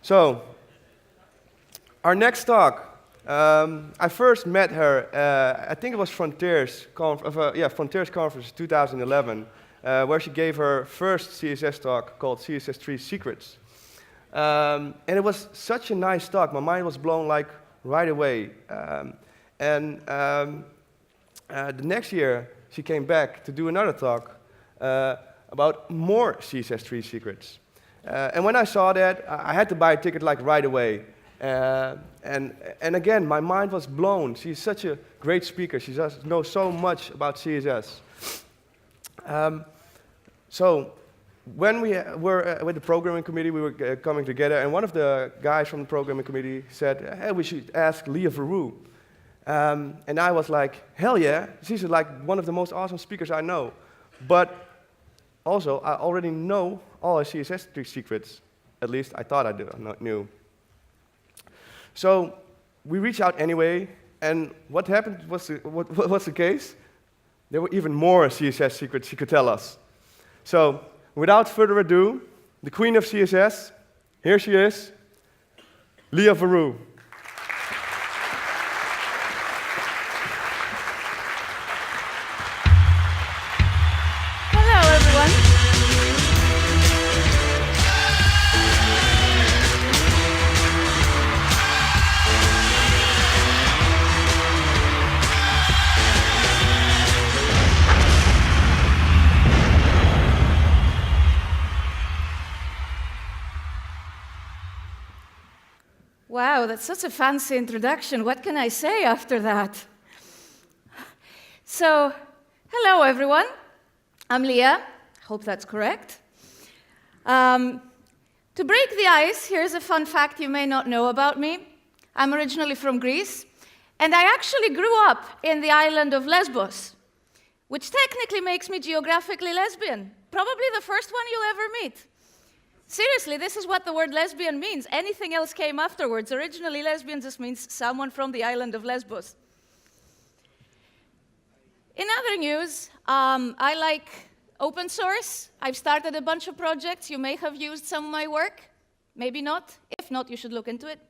So, our next talk. I first met her. I think it was Frontiers Conference 2011, where she gave her first CSS talk called CSS3 Secrets. And it was such a nice talk. My mind was blown like right away. The next year, she came back to do another talk about more CSS3 secrets. And when I saw that, I had to buy a ticket like right away. And again, my mind was blown. She's such a great speaker. She just knows so much about CSS. So when we were with the programming committee, we were coming together, and one of the guys from the programming committee said, hey, we should ask Lea Verou. And I was like, hell yeah, she's like one of the most awesome speakers I know. But also, I already know all her CSS secrets. At least I thought I knew. So we reached out anyway, and what happened was what's the case? There were even more CSS secrets she could tell us. So without further ado, the queen of CSS, here she is, Lea Verou. Wow, that's such a fancy introduction. What can I say after that? So, hello everyone. I'm Lea. Hope that's correct. To break the ice, here's a fun fact you may not know about me. I'm originally from Greece, and I actually grew up in the island of Lesbos, which technically makes me geographically lesbian. Probably the first one you'll ever meet. Seriously, this is what the word lesbian means. Anything else came afterwards. Originally, lesbian just means someone from the island of Lesbos. In other news, I like open source. I've started a bunch of projects. You may have used some of my work. Maybe not. If not, you should look into it.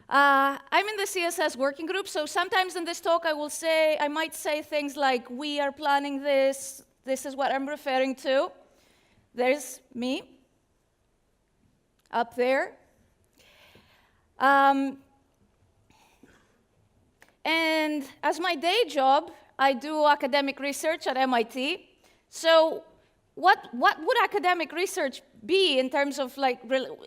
I'm in the CSS working group, so sometimes in this talk I might say things like, we are planning this, this is what I'm referring to. There's me. Up there. And as my day job, I do academic research at MIT. So what would academic research be in terms of, like,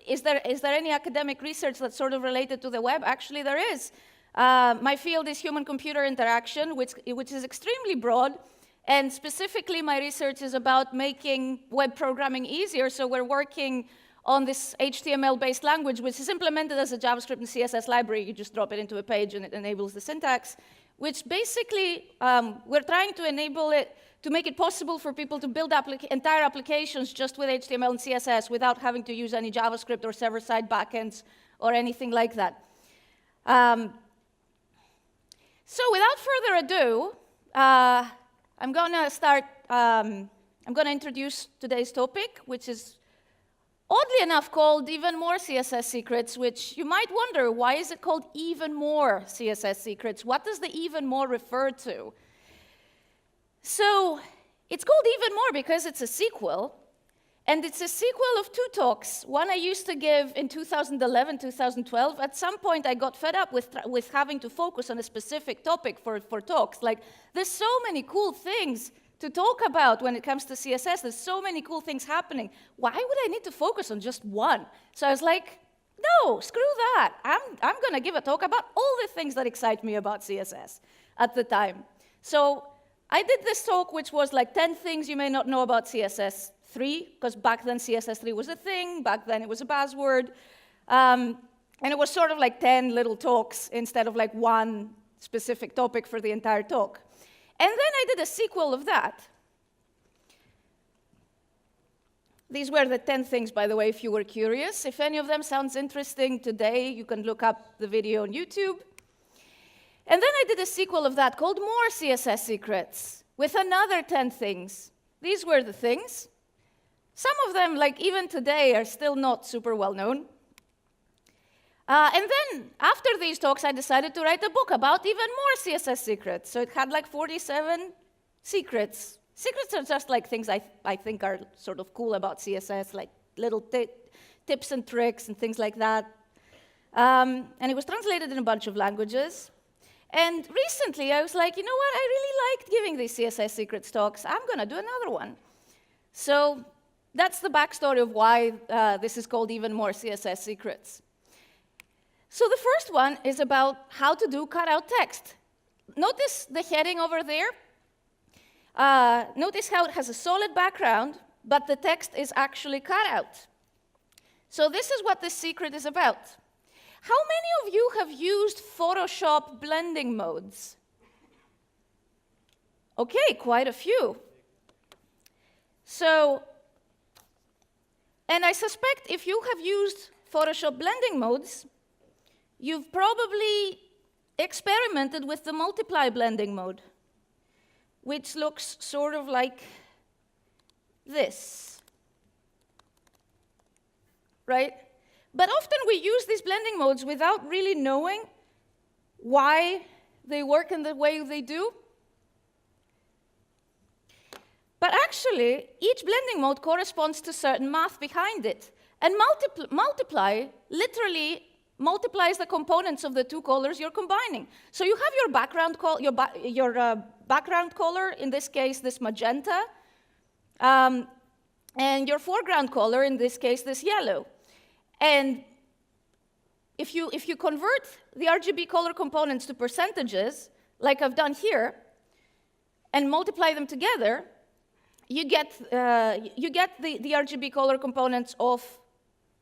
is there any academic research that's sort of related to the web? Actually, there is. My field is human-computer interaction, which is extremely broad. And specifically, my research is about making web programming easier. So we're working on this HTML-based language, which is implemented as a JavaScript and CSS library. You just drop it into a page, and it enables the syntax, which basically, we're trying to enable it to make it possible for people to build entire applications just with HTML and CSS without having to use any JavaScript or server-side backends or anything like that. So without further ado, I'm going to introduce today's topic, which is oddly enough called Even More CSS Secrets, which you might wonder, why is it called Even More CSS Secrets? What does the even more refer to? So it's called Even More because it's a sequel, and it's a sequel of two talks. One I used to give in 2011, 2012. At some point, I got fed up with having to focus on a specific topic for talks. Like, there's so many cool things to talk about when it comes to CSS. There's so many cool things happening. Why would I need to focus on just one? So I was like, no, screw that. I'm going to give a talk about all the things that excite me about CSS at the time. So I did this talk, which was like 10 things you may not know about CSS3, because back then CSS3 was a thing. Back then it was a buzzword. And it was sort of like 10 little talks instead of like one specific topic for the entire talk. And then I did a sequel of that. These were the 10 things, by the way, if you were curious. If any of them sounds interesting today, you can look up the video on YouTube. And then I did a sequel of that called More CSS Secrets, with another 10 things. These were the things. Some of them, like even today, are still not super well known. And then, after these talks, I decided to write a book about even more CSS secrets. So it had like 47 secrets. Secrets are just like things I think are sort of cool about CSS, like little tips and tricks and things like that. And it was translated in a bunch of languages. And recently, I was like, you know what? I really liked giving these CSS secrets talks. I'm going to do another one. So that's the backstory of why this is called Even More CSS Secrets. So the first one is about how to do cutout text. Notice the heading over there. Notice how it has a solid background, but the text is actually cut out. So this is what this secret is about. How many of you have used Photoshop blending modes? Okay, quite a few. So, and I suspect if you have used Photoshop blending modes, you've probably experimented with the multiply blending mode, which looks sort of like this, right? But often we use these blending modes without really knowing why they work in the way they do. But actually, each blending mode corresponds to certain math behind it. And multiply literally multiplies the components of the two colors you're combining. So you have your background background color, in this case, this magenta, and your foreground color, in this case, this yellow. And if you convert the RGB color components to percentages, like I've done here, and multiply them together, you get the RGB color components of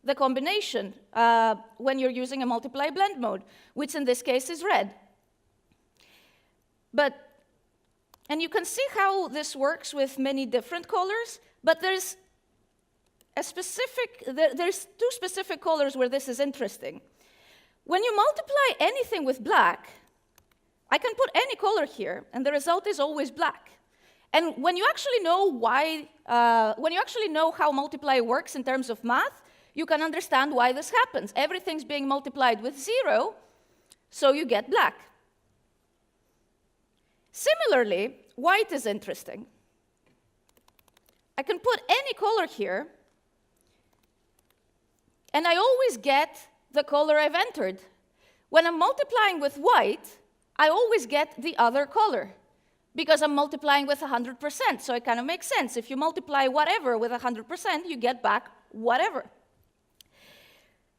the combination when you're using a multiply blend mode, which in this case is red. And you can see how this works with many different colors, but there's two specific colors where this is interesting. When you multiply anything with black, I can put any color here, and the result is always black. And when you actually know how multiply works in terms of math, you can understand why this happens. Everything's being multiplied with 0, so you get black. Similarly, white is interesting. I can put any color here, and I always get the color I've entered. When I'm multiplying with white, I always get the other color, because I'm multiplying with 100%, so it kind of makes sense. If you multiply whatever with 100%, you get back whatever.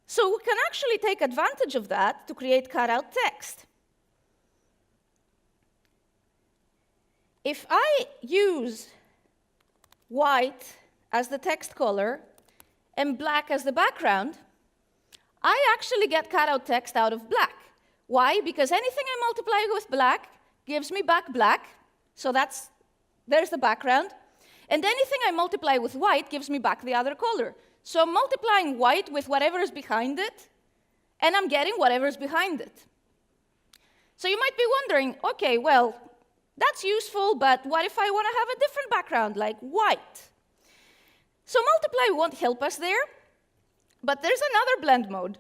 So we can actually take advantage of that to create cutout text. If I use white as the text color and black as the background, I actually get cutout text out of black. Why? Because anything I multiply with black gives me back black, so there's the background. And anything I multiply with white gives me back the other color. So I'm multiplying white with whatever is behind it, and I'm getting whatever is behind it. So you might be wondering, okay, well, that's useful, but what if I want to have a different background, like white? So multiply won't help us there, but there's another blend mode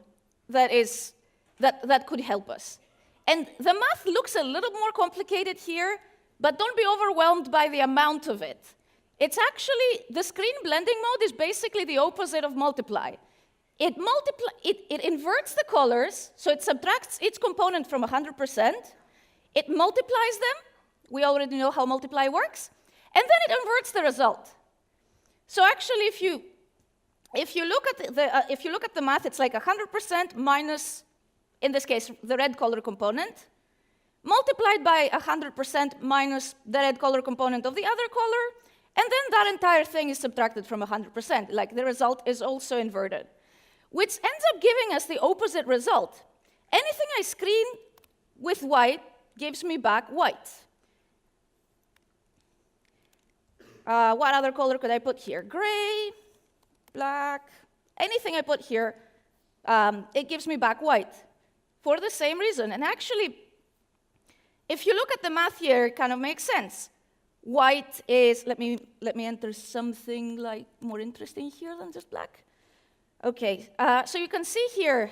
that could help us. And the math looks a little more complicated here, but don't be overwhelmed by the amount of it. It's actually, the screen blending mode is basically the opposite of multiply. It inverts the colors, so it subtracts each component from 100%. It multiplies them. We already know how multiply works. And then it inverts the result. So actually, if you look at the math, it's like 100% minus, in this case, the red color component, multiplied by 100% minus the red color component of the other color, and then that entire thing is subtracted from 100%. Like, the result is also inverted, which ends up giving us the opposite result. Anything I screen with white gives me back white. What other color could I put here? Gray, black, anything I put here, it gives me back white for the same reason. And actually, if you look at the math here, it kind of makes sense. White is, let me enter something like more interesting here than just black. Okay, so you can see here,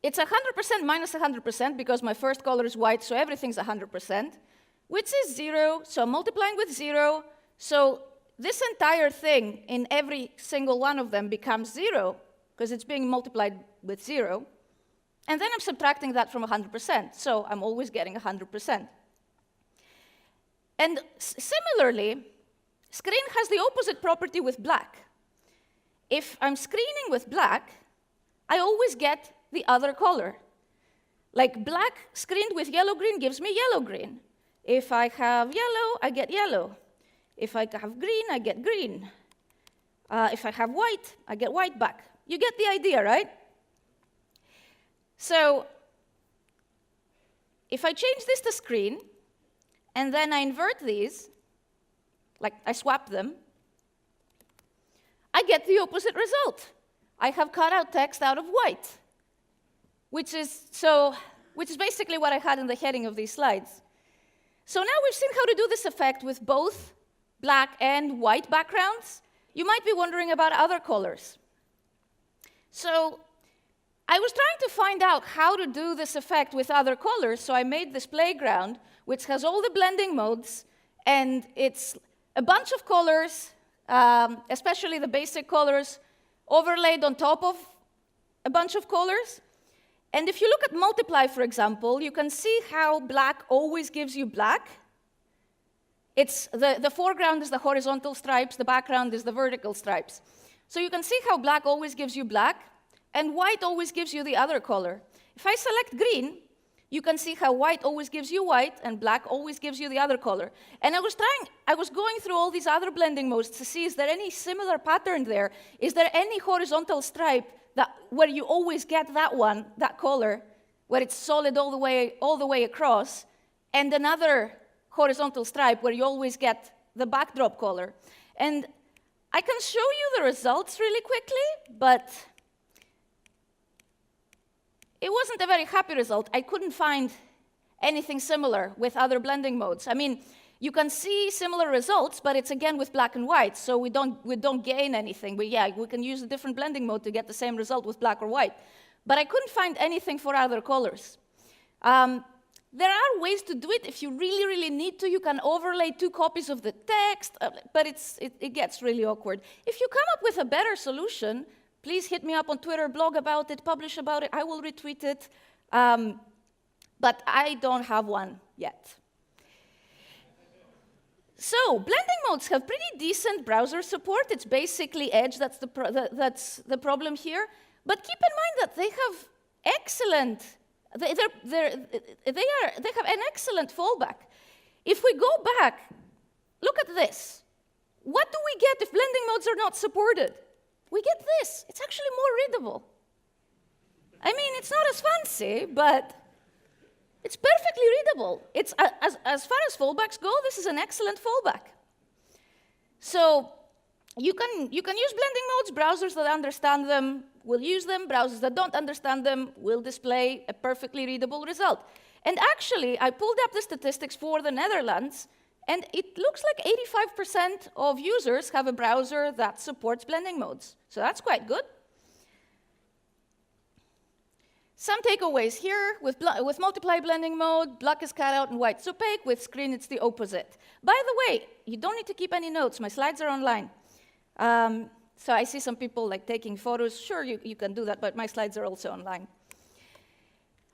it's 100% minus 100% because my first color is white, so everything's 100%. Width is 0, so I'm multiplying with 0. So this entire thing in every single one of them becomes 0 because it's being multiplied with 0. And then I'm subtracting that from 100%, so I'm always getting 100%. And similarly, screen has the opposite property with black. If I'm screening with black, I always get the other color. Like black screened with yellow-green gives me yellow-green. If I have yellow, I get yellow. If I have green, I get green. If I have white, I get white back. You get the idea, right? So if I change this to screen, and then I invert these, like I swap them, I get the opposite result. I have cut out text out of white, which is basically what I had in the heading of these slides. So now we've seen how to do this effect with both black and white backgrounds. You might be wondering about other colors. So I was trying to find out how to do this effect with other colors, so I made this playground, which has all the blending modes, and it's a bunch of colors, especially the basic colors, overlaid on top of a bunch of colors. And if you look at multiply, for example, you can see how black always gives you black. It's the foreground is the horizontal stripes, the background is the vertical stripes. So you can see how black always gives you black, and white always gives you the other color. If I select green, you can see how white always gives you white, and black always gives you the other color. And I was going through all these other blending modes to see, is there any similar pattern there? Is there any horizontal stripe where you always get that one, that color, where it's solid all the way across, and another horizontal stripe where you always get the backdrop color? And I can show you the results really quickly, but it wasn't a very happy result. I couldn't find anything similar with other blending modes. I mean, you can see similar results, but it's again with black and white, so we don't gain anything. But yeah, we can use a different blending mode to get the same result with black or white. But I couldn't find anything for other colors. There are ways to do it. If you really, really need to, you can overlay 2 copies of the text, but it gets really awkward. If you come up with a better solution, please hit me up on Twitter, blog about it, publish about it. I will retweet it. But I don't have one yet. So blending modes have pretty decent browser support. It's basically Edge. That's the problem here. But keep in mind that they have excellent. They have an excellent fallback. If we go back, look at this. What do we get if blending modes are not supported? We get this. It's actually more readable. I mean, it's not as fancy, but it's perfectly readable. It's, as far as fallbacks go, this is an excellent fallback. So you can use blending modes. Browsers that understand them will use them. Browsers that don't understand them will display a perfectly readable result. And actually, I pulled up the statistics for the Netherlands, and it looks like 85% of users have a browser that supports blending modes. So that's quite good. Some takeaways here. With multiply blending mode, black is cut out and white's opaque. With screen, it's the opposite. By the way, you don't need to keep any notes. My slides are online. So I see some people like taking photos. Sure, you can do that, but my slides are also online.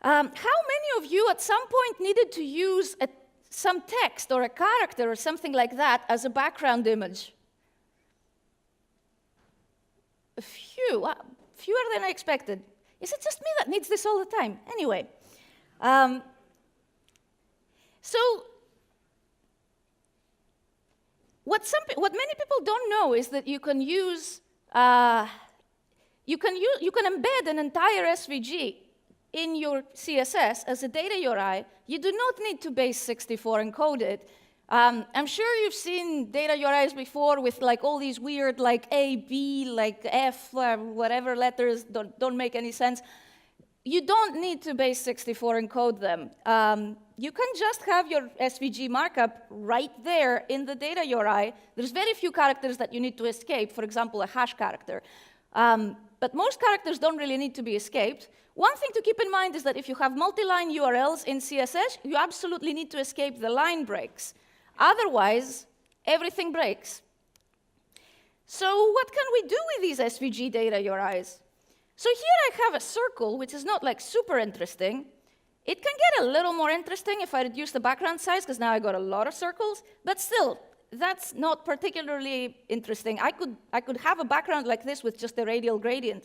How many of you at some point needed to use some text or a character or something like that as a background image? A few, fewer than I expected. Is it just me that needs this all the time? Anyway, so what many people don't know is that you can use you can embed an entire SVG in your CSS as a data URI. You do not need to base 64 encode it. I'm sure you've seen data URIs before with like all these weird like A, B, like F, whatever letters don't make any sense. You don't need to base 64 encode them. You can just have your SVG markup right there in the data URI. There's very few characters that you need to escape, for example, a hash character. But but most characters don't really need to be escaped. One thing to keep in mind is that if you have multi-line URLs in CSS, you absolutely need to escape the line breaks. Otherwise, everything breaks. So what can we do with these SVG data URIs? So here I have a circle, which is not like super interesting. It can get a little more interesting if I reduce the background size, because now I got a lot of circles, but still, that's not particularly interesting. I could have a background like this with just a radial gradient.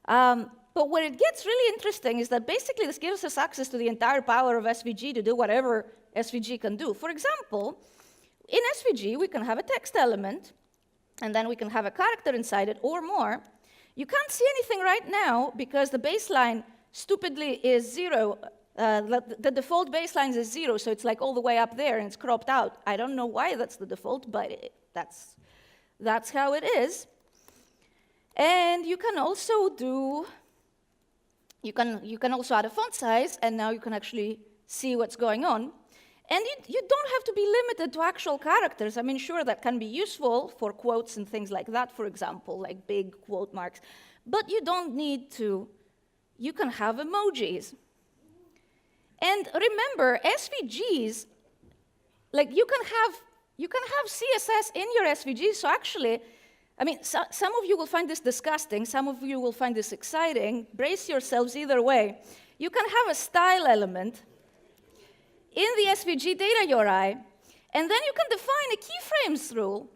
But where it gets really interesting is that basically this gives us access to the entire power of SVG to do whatever SVG can do. For example, in SVG, we can have a text element, and then we can have a character inside it, or more. You can't see anything right now because the baseline stupidly is 0. The default baseline is 0, so it's like all the way up there, and it's cropped out. I don't know why that's the default, but that's how it is. And you can also do, you can also add a font size, and now you can actually see what's going on. And you don't have to be limited to actual characters. I mean, sure, that can be useful for quotes and things like that, for example, like big quote marks. But you don't need to. You can have emojis. And remember, SVGs, like you can have CSS in your SVGs. So actually, I mean, some of you will find this disgusting. Some of you will find this exciting. Brace yourselves either way. You can have a style element in the SVG data URI, and then you can define a keyframes rule.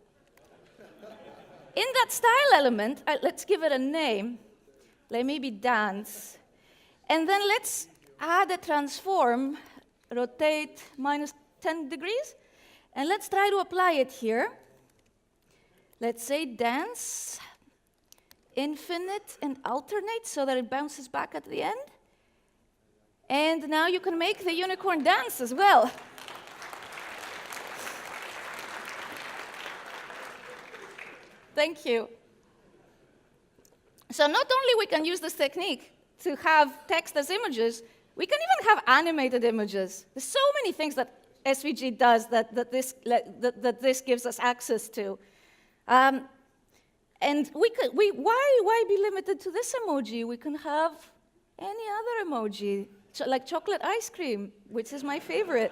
In that style element, let's give it a name, like maybe dance, and then let's add a transform, rotate minus 10 degrees, and let's try to apply it here. Let's say dance, infinite, and alternate so that it bounces back at the end. And now you can make the unicorn dance as well. Thank you. So not only we can use this technique to have text as images, we can even have animated images. There's so many things that SVG does that this gives us access to. And why be limited to this emoji? We can have any other emoji. Like chocolate ice cream, which is my favorite.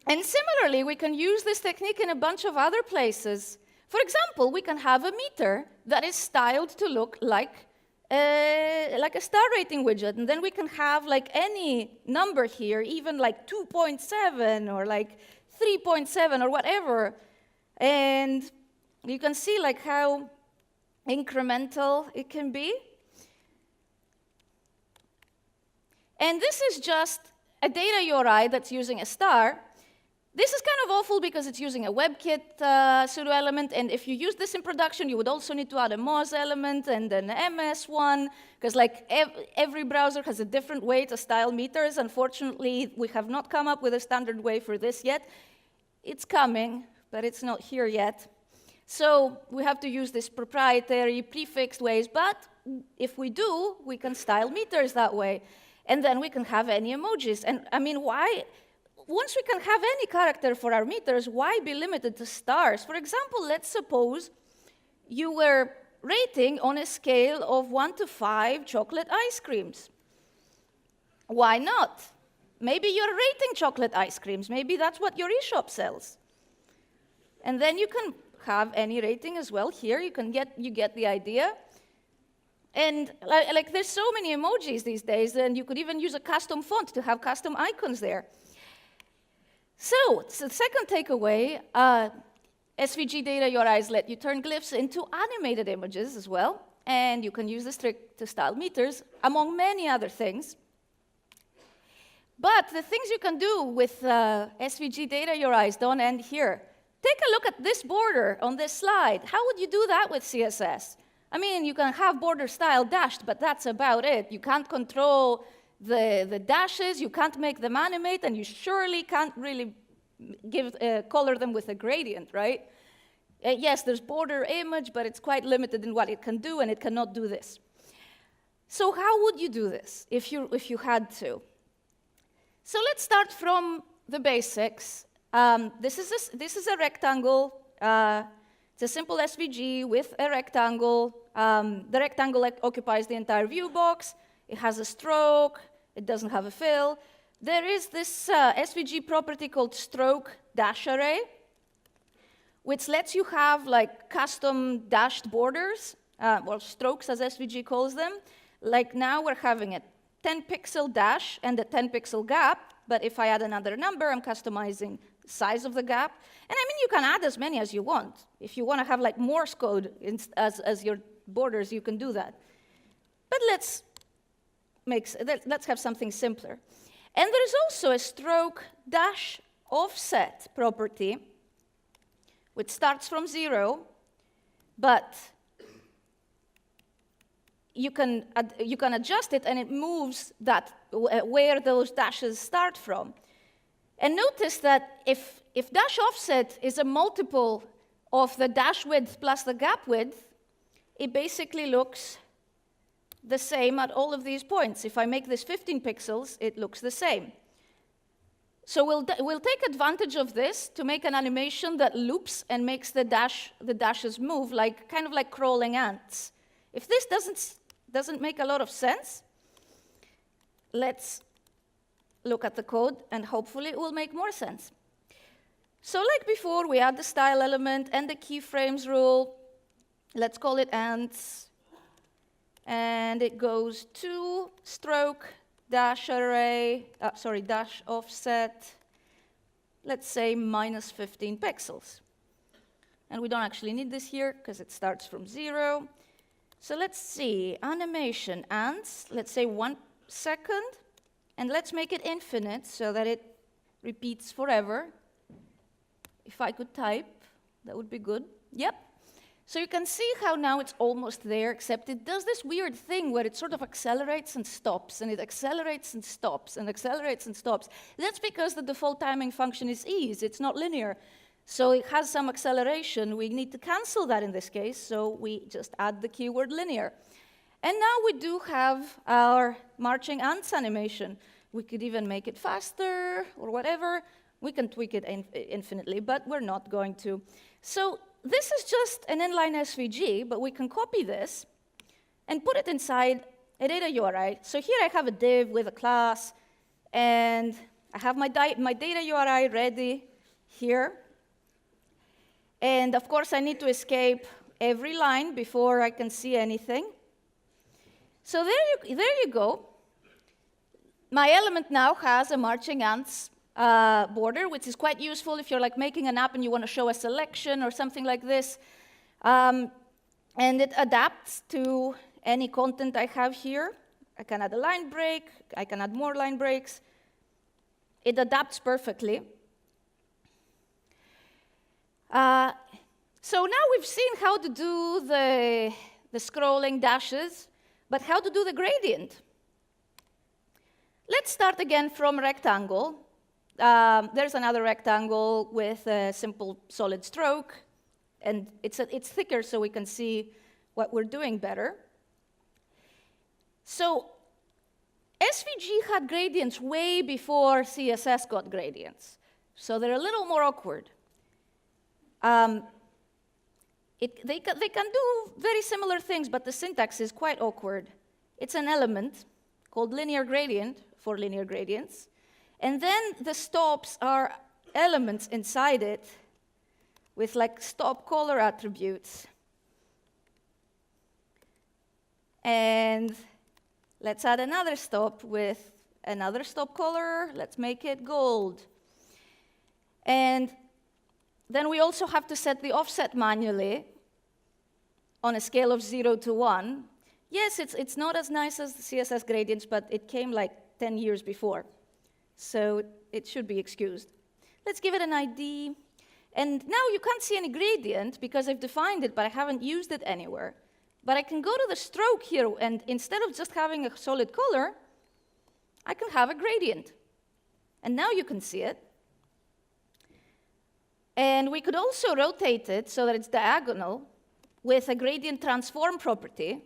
And similarly, we can use this technique in a bunch of other places. For example, we can have a meter that is styled to look like a star rating widget, and then we can have like any number here, even like 2.7 or like 3.7 or whatever. And you can see like how incremental it can be. And this is just a data URI that's using a star. This is kind of awful because it's using a WebKit pseudo element, and if you use this in production, you would also need to add a Moz element and an MS one, because like every browser has a different way to style meters. Unfortunately, we have not come up with a standard way for this yet. It's coming, but it's not here yet. So we have to use these proprietary prefixed ways, but if we do, we can style meters that way. And then we can have any emojis. And I mean, why? Once we can have any character for our meters, why be limited to stars? For example, let's suppose you were rating on a scale of 1 to 5 chocolate ice creams. Why not? Maybe you're rating chocolate ice creams. Maybe that's what your eShop sells. And then you can have any rating as well here. You get the idea. And like there's so many emojis these days, and you could even use a custom font to have custom icons there. So the second takeaway, SVG data URIs let you turn glyphs into animated images as well, and you can use this trick to style meters, among many other things. But the things you can do with SVG data URIs don't end here. Take a look at this border on this slide. How would you do that with CSS? I mean, you can have border style dashed, but that's about it. You can't control the dashes, you can't make them animate, and you surely can't really color them with a gradient, right? Yes, there's border image, but it's quite limited in what it can do, and it cannot do this. So how would you do this if you had to? So let's start from the basics. This is a rectangle. It's a simple SVG with a rectangle. The rectangle occupies the entire view box. It has a stroke. It doesn't have a fill. There is this SVG property called stroke dash array, which lets you have like custom dashed borders, or strokes as SVG calls them. Like now we're having a 10-pixel dash and a 10-pixel gap, but if I add another number, I'm customizing the size of the gap. And I mean, you can add as many as you want. If you want to have like Morse code as your borders, you can do that. But let's have something simpler. And there is also a stroke dash offset property, which starts from 0, but you can adjust it, and it moves that where those dashes start from. And notice that if dash offset is a multiple of the dash width plus the gap width, it basically looks the same at all of these points. If I make this 15 pixels, it looks the same. So we'll take advantage of this to make an animation that loops and makes the dashes move, kind of like crawling ants. If this doesn't make a lot of sense, let's look at the code, and hopefully it will make more sense. So like before, we add the style element and the keyframes rule. Let's call it ants. And it goes to stroke dash array, dash offset, let's say minus 15 pixels. And we don't actually need this here because it starts from 0. So let's see, animation ants, let's say 1 second, and let's make it infinite so that it repeats forever. If I could type, that would be good. Yep. So you can see how now it's almost there, except it does this weird thing where it sort of accelerates and stops, and it accelerates and stops, and accelerates and stops. That's because the default timing function is ease. It's not linear. So it has some acceleration. We need to cancel that in this case, so we just add the keyword linear. And now we do have our marching ants animation. We could even make it faster or whatever. We can tweak it infinitely, but we're not going to. So this is just an inline SVG, but we can copy this and put it inside a data URI. So here I have a div with a class, and I have my data URI ready here. And of course, I need to escape every line before I can see anything. So there you go. My element now has a marching ants border, which is quite useful if you're like making an app and you want to show a selection or something like this. And it adapts to any content I have here. I can add a line break. I can add more line breaks. It adapts perfectly. So now we've seen how to do the scrolling dashes, but how to do the gradient. Let's start again from rectangle. There's another rectangle with a simple solid stroke, and it's thicker so we can see what we're doing better. So SVG had gradients way before CSS got gradients, so they're a little more awkward. They can do very similar things, but the syntax is quite awkward. It's an element called linear gradient for linear gradients. And then the stops are elements inside it with like stop color attributes. And let's add another stop with another stop color. Let's make it gold. And then we also have to set the offset manually on a scale of 0 to 1. Yes, it's not as nice as the CSS gradients, but it came like 10 years before. So it should be excused. Let's give it an ID. And now you can't see any gradient because I've defined it, but I haven't used it anywhere. But I can go to the stroke here, and instead of just having a solid color, I can have a gradient. And now you can see it. And we could also rotate it so that it's diagonal with a gradient transform property.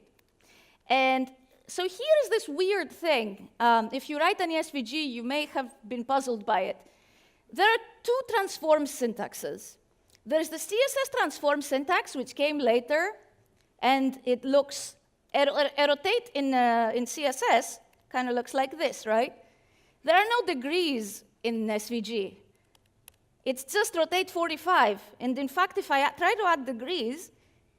And so here's this weird thing. If you write an SVG, you may have been puzzled by it. There are two transform syntaxes. There's the CSS transform syntax, which came later, and it looks, a rotate in CSS kind of looks like this, right? There are no degrees in SVG. It's just rotate 45. And in fact, if I try to add degrees,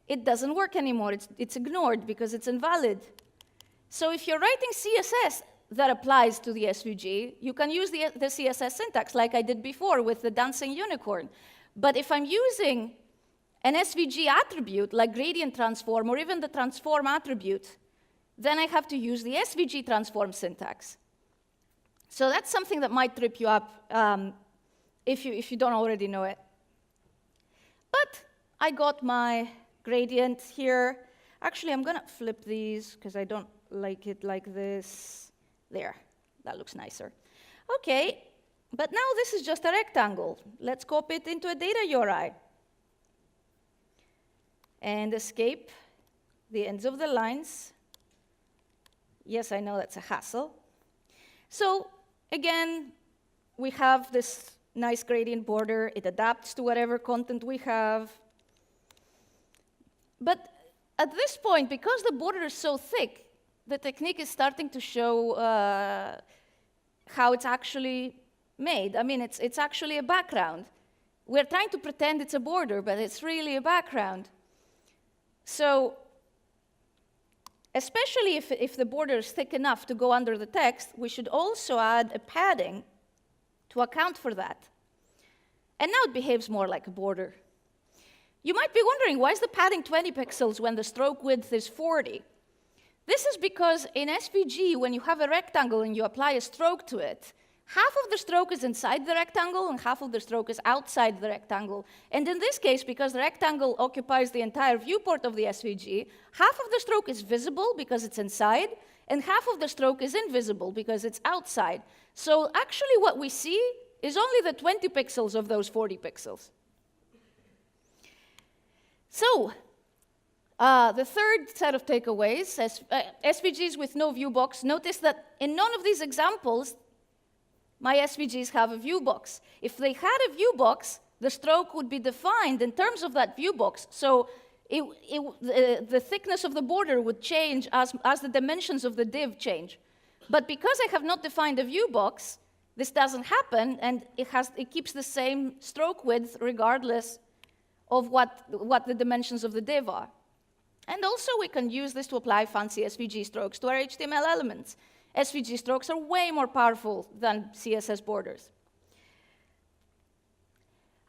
it doesn't work anymore. It's ignored because it's invalid. So if you're writing CSS that applies to the SVG, you can use the CSS syntax like I did before with the dancing unicorn. But if I'm using an SVG attribute like gradient transform or even the transform attribute, then I have to use the SVG transform syntax. So that's something that might trip you up if you don't already know it. But I got my gradient here. Actually, I'm going to flip these because I don't like it like this. There, that looks nicer. OK, but now this is just a rectangle. Let's copy it into a data URI. And escape the ends of the lines. Yes, I know that's a hassle. So again, we have this nice gradient border. It adapts to whatever content we have. But at this point, because the border is so thick, the technique is starting to show how it's actually made. I mean, it's actually a background. We're trying to pretend it's a border, but it's really a background. So especially if the border is thick enough to go under the text, we should also add a padding to account for that. And now it behaves more like a border. You might be wondering, why is the padding 20 pixels when the stroke width is 40? This is because in SVG, when you have a rectangle and you apply a stroke to it, half of the stroke is inside the rectangle and half of the stroke is outside the rectangle. And in this case, because the rectangle occupies the entire viewport of the SVG, half of the stroke is visible because it's inside, and half of the stroke is invisible because it's outside. So actually what we see is only the 20 pixels of those 40 pixels. So the third set of takeaways, SVGs with no view box. Notice that in none of these examples, my SVGs have a view box. If they had a view box, the stroke would be defined in terms of that view box. So the thickness of the border would change as the dimensions of the div change. But because I have not defined a view box, this doesn't happen, and it keeps the same stroke width regardless of what the dimensions of the div are. And also, we can use this to apply fancy SVG strokes to our HTML elements. SVG strokes are way more powerful than CSS borders.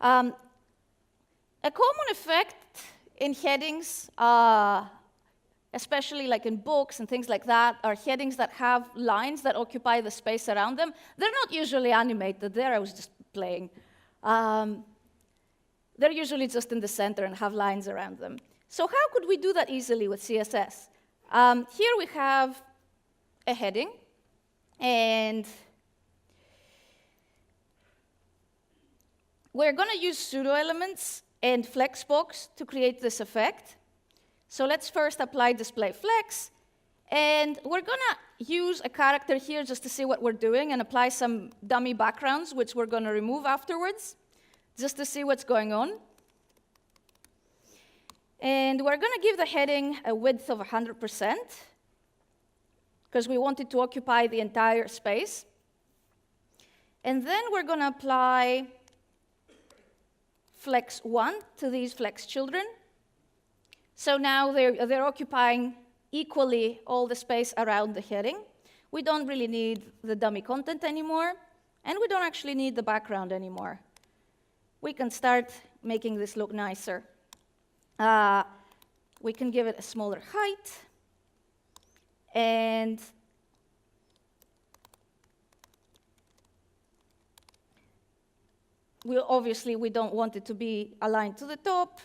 A common effect in headings, especially like in books and things like that, are headings that have lines that occupy the space around them. They're not usually animated. There I was just playing. They're usually just in the center and have lines around them. So how could we do that easily with CSS? Here we have a heading, and we're going to use pseudo elements and flexbox to create this effect. So let's first apply display flex, and we're going to use a character here just to see what we're doing and apply some dummy backgrounds, which we're going to remove afterwards, just to see what's going on. And we're going to give the heading a width of 100%, because we want it to occupy the entire space. And then we're going to apply flex 1 to these flex children. So now they're occupying equally all the space around the heading. We don't really need the dummy content anymore, and we don't actually need the background anymore. We can start making this look nicer. We can give it a smaller height, and obviously we don't want it to be aligned to the top,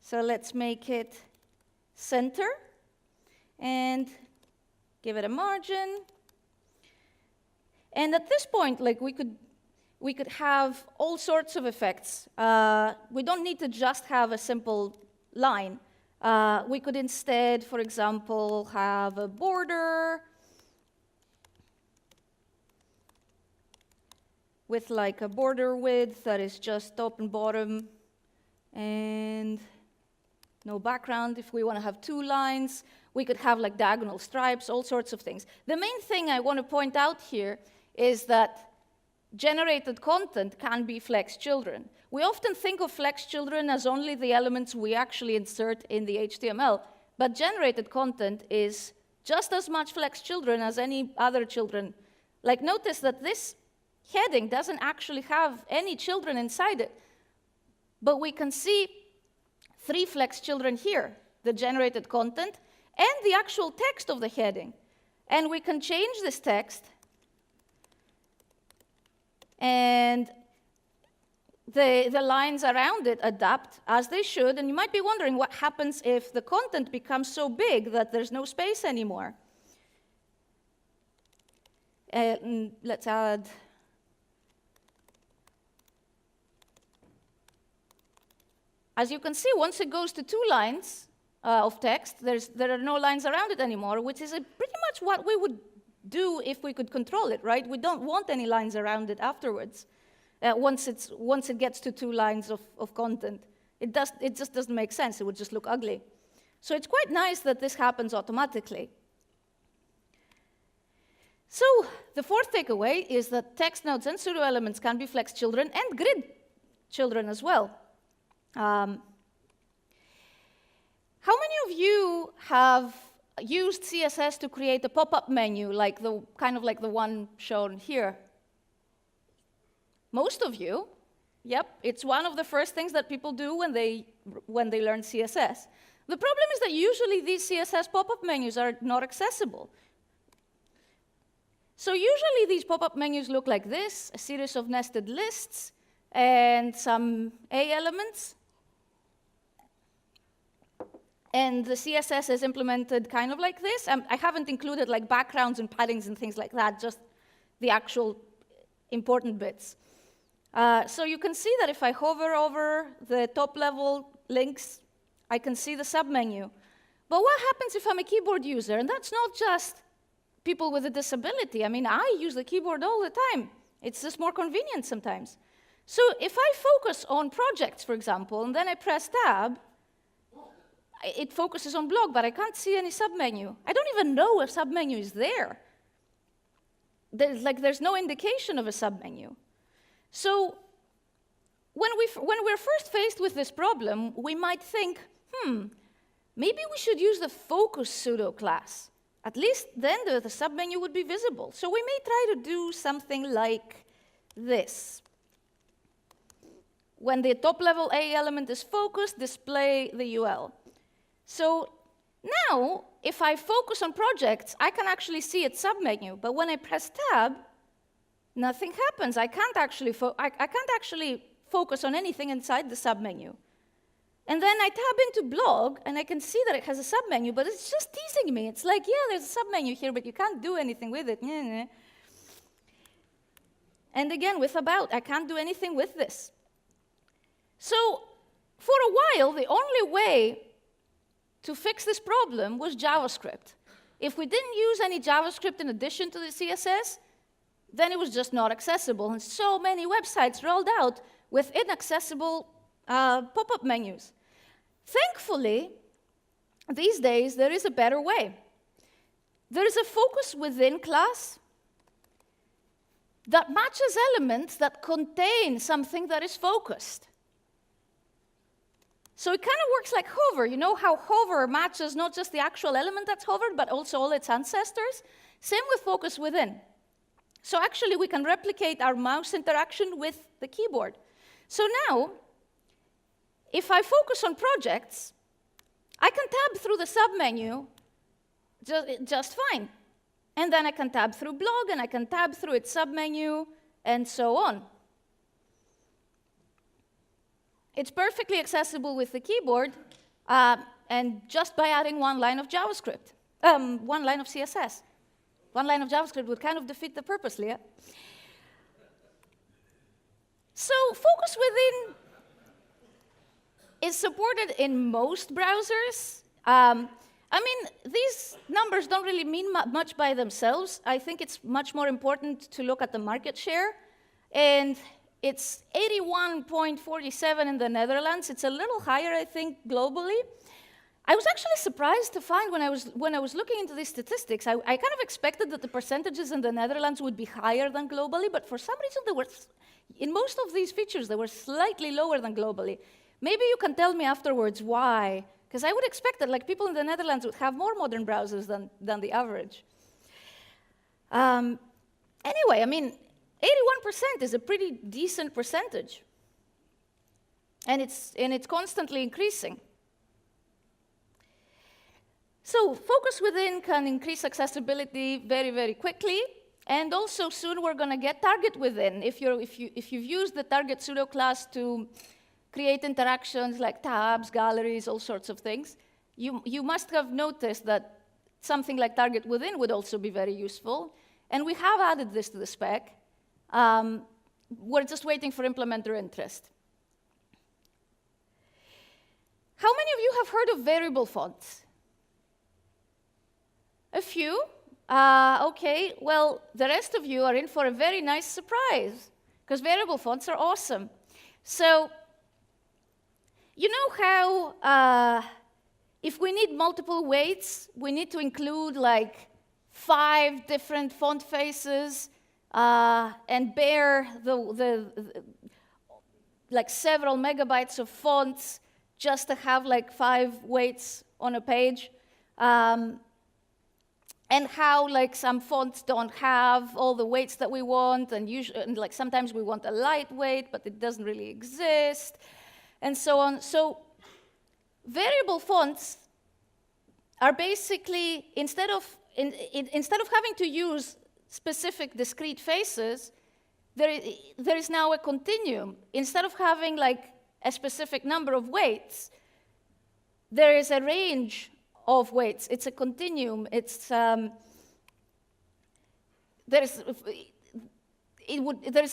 so let's make it center and give it a margin. And at this point, like we could have all sorts of effects. We don't need to just have a simple line. We could instead, for example, have a border with like a border width that is just top and bottom And no background. If we want to have 2 lines, we could have like diagonal stripes, all sorts of things. The main thing I want to point out here is that generated content can be flex children. We often think of flex children as only the elements we actually insert in the HTML, but generated content is just as much flex children as any other children. Like, notice that this heading doesn't actually have any children inside it, but we can see 3 flex children here, the generated content and the actual text of the heading. And we can change this text, and the lines around it adapt as they should. And you might be wondering what happens if the content becomes so big that there's no space anymore. Let's add. As you can see, once it goes to 2 lines of text, there are no lines around it anymore, which is pretty much what we would do if we could control it, right? We don't want any lines around it afterwards. Once it gets to 2 lines of content, it just doesn't make sense. It would just look ugly. So it's quite nice that this happens automatically. So the 4th takeaway is that text nodes and pseudo elements can be flex children and grid children as well. How many of you have used CSS to create a pop-up menu, like kind of like the one shown here? Most of you. Yep, it's one of the first things that people do when they learn CSS. The problem is that usually these CSS pop-up menus are not accessible. So usually these pop-up menus look like this, a series of nested lists and some A elements. And the CSS is implemented kind of like this. I haven't included like backgrounds and paddings and things like that, just the actual important bits. So you can see that if I hover over the top level links, I can see the submenu. But what happens if I'm a keyboard user? And that's not just people with a disability. I mean, I use the keyboard all the time. It's just more convenient sometimes. So if I focus on projects, for example, and then I press tab, it focuses on blog, but I can't see any submenu. I don't even know if submenu is there. There's no indication of a submenu. So when we're first faced with this problem, we might think, maybe we should use the focus pseudo class. At least then the submenu would be visible. So we may try to do something like this. When the top level A element is focused, display the UL. So now, if I focus on projects, I can actually see its submenu. But when I press tab, nothing happens. I can't actually focus on anything inside the submenu. And then I tab into blog, and I can see that it has a submenu, but it's just teasing me. It's like, yeah, there's a submenu here, but you can't do anything with it. And again, with about, I can't do anything with this. So for a while, the only way to fix this problem was JavaScript. If we didn't use any JavaScript in addition to the CSS, then it was just not accessible. And so many websites rolled out with inaccessible pop-up menus. Thankfully, these days, there is a better way. There is a focus within class that matches elements that contain something that is focused. So it kind of works like hover. You know how hover matches not just the actual element that's hovered, but also all its ancestors? Same with focus within. So actually, we can replicate our mouse interaction with the keyboard. So now, if I focus on projects, I can tab through the submenu just fine. And then I can tab through blog, and I can tab through its submenu, and so on. It's perfectly accessible with the keyboard, and just by adding one line of JavaScript, one line of CSS. One line of JavaScript would kind of defeat the purpose, Lea. So focus within is supported in most browsers. I mean, these numbers don't really mean much by themselves. I think it's much more important to look at the market share. And It's 81.47 in the Netherlands. It's a little higher, I think, globally. I was actually surprised to find when I was looking into these statistics, I kind of expected that the percentages in the Netherlands would be higher than globally, but for some reason in most of these features, they were slightly lower than globally. Maybe you can tell me afterwards why, because I would expect that like people in the Netherlands would have more modern browsers than the average. Anyway, I mean, 81% is a pretty decent percentage, and it's constantly increasing. So focus within can increase accessibility very, very quickly, and also soon we're going to get target within. If you've used the target pseudo class to create interactions like tabs, galleries, all sorts of things, you must have noticed that something like target within would also be very useful. And we have added this to the spec. We're just waiting for implementer interest. How many of you have heard of variable fonts? A few? OK, well, the rest of you are in for a very nice surprise, because variable fonts are awesome. So you know how if we need multiple weights, we need to include like 5 different font faces and bear like several megabytes of fonts just to have like 5 weights on a page. And how like some fonts don't have all the weights that we want, and like sometimes we want a lightweight, but it doesn't really exist, and so on. So variable fonts are basically, instead of having to use specific discrete faces, there is now a continuum. Instead of having like a specific number of weights, there is a range of weights. It's a continuum. It's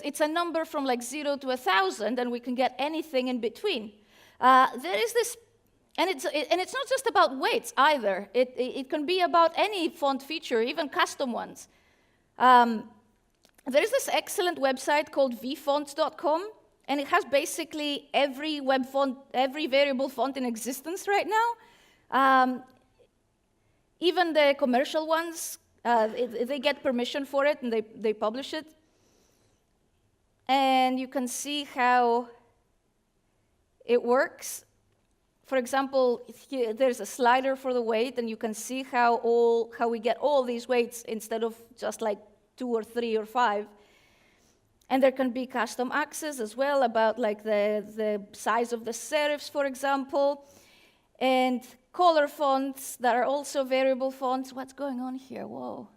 it's a number from like 0 to 1,000, and we can get anything in between. There is this, and it's not just about weights either. It can be about any font feature, even custom ones. There is this excellent website called vfonts.com, and it has basically every web font, every variable font in existence right now. Even the commercial ones, they get permission for it, and they publish it. And you can see how it works. For example, here, there's a slider for the weight, and you can see how we get all these weights instead of just like 2 or 3 or 5. And there can be custom access as well about like the size of the serifs, for example. And color fonts that are also variable fonts. What's going on here? Whoa.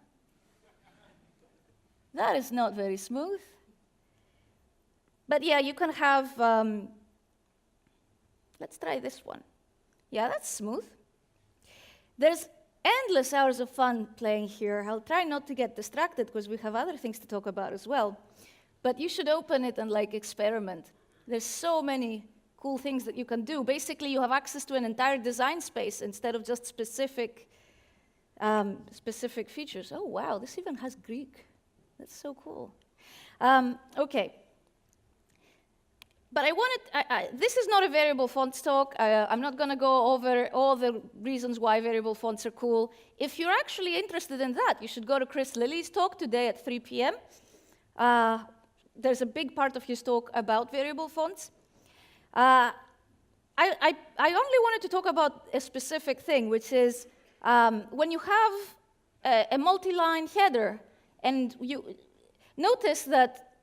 That is not very smooth. But yeah, you can have, let's try this one. Yeah, that's smooth. There's endless hours of fun playing here. I'll try not to get distracted because we have other things to talk about as well. But you should open it and like experiment. There's so many cool things that you can do. Basically, you have access to an entire design space instead of just specific features. Oh, wow, this even has Greek. That's so cool. OK. But this is not a variable fonts talk. I'm not going to go over all the reasons why variable fonts are cool. If you're actually interested in that, you should go to Chris Lilly's talk today at 3 p.m. There's a big part of his talk about variable fonts. I only wanted to talk about a specific thing, which is when you have a multi-line header, and you notice that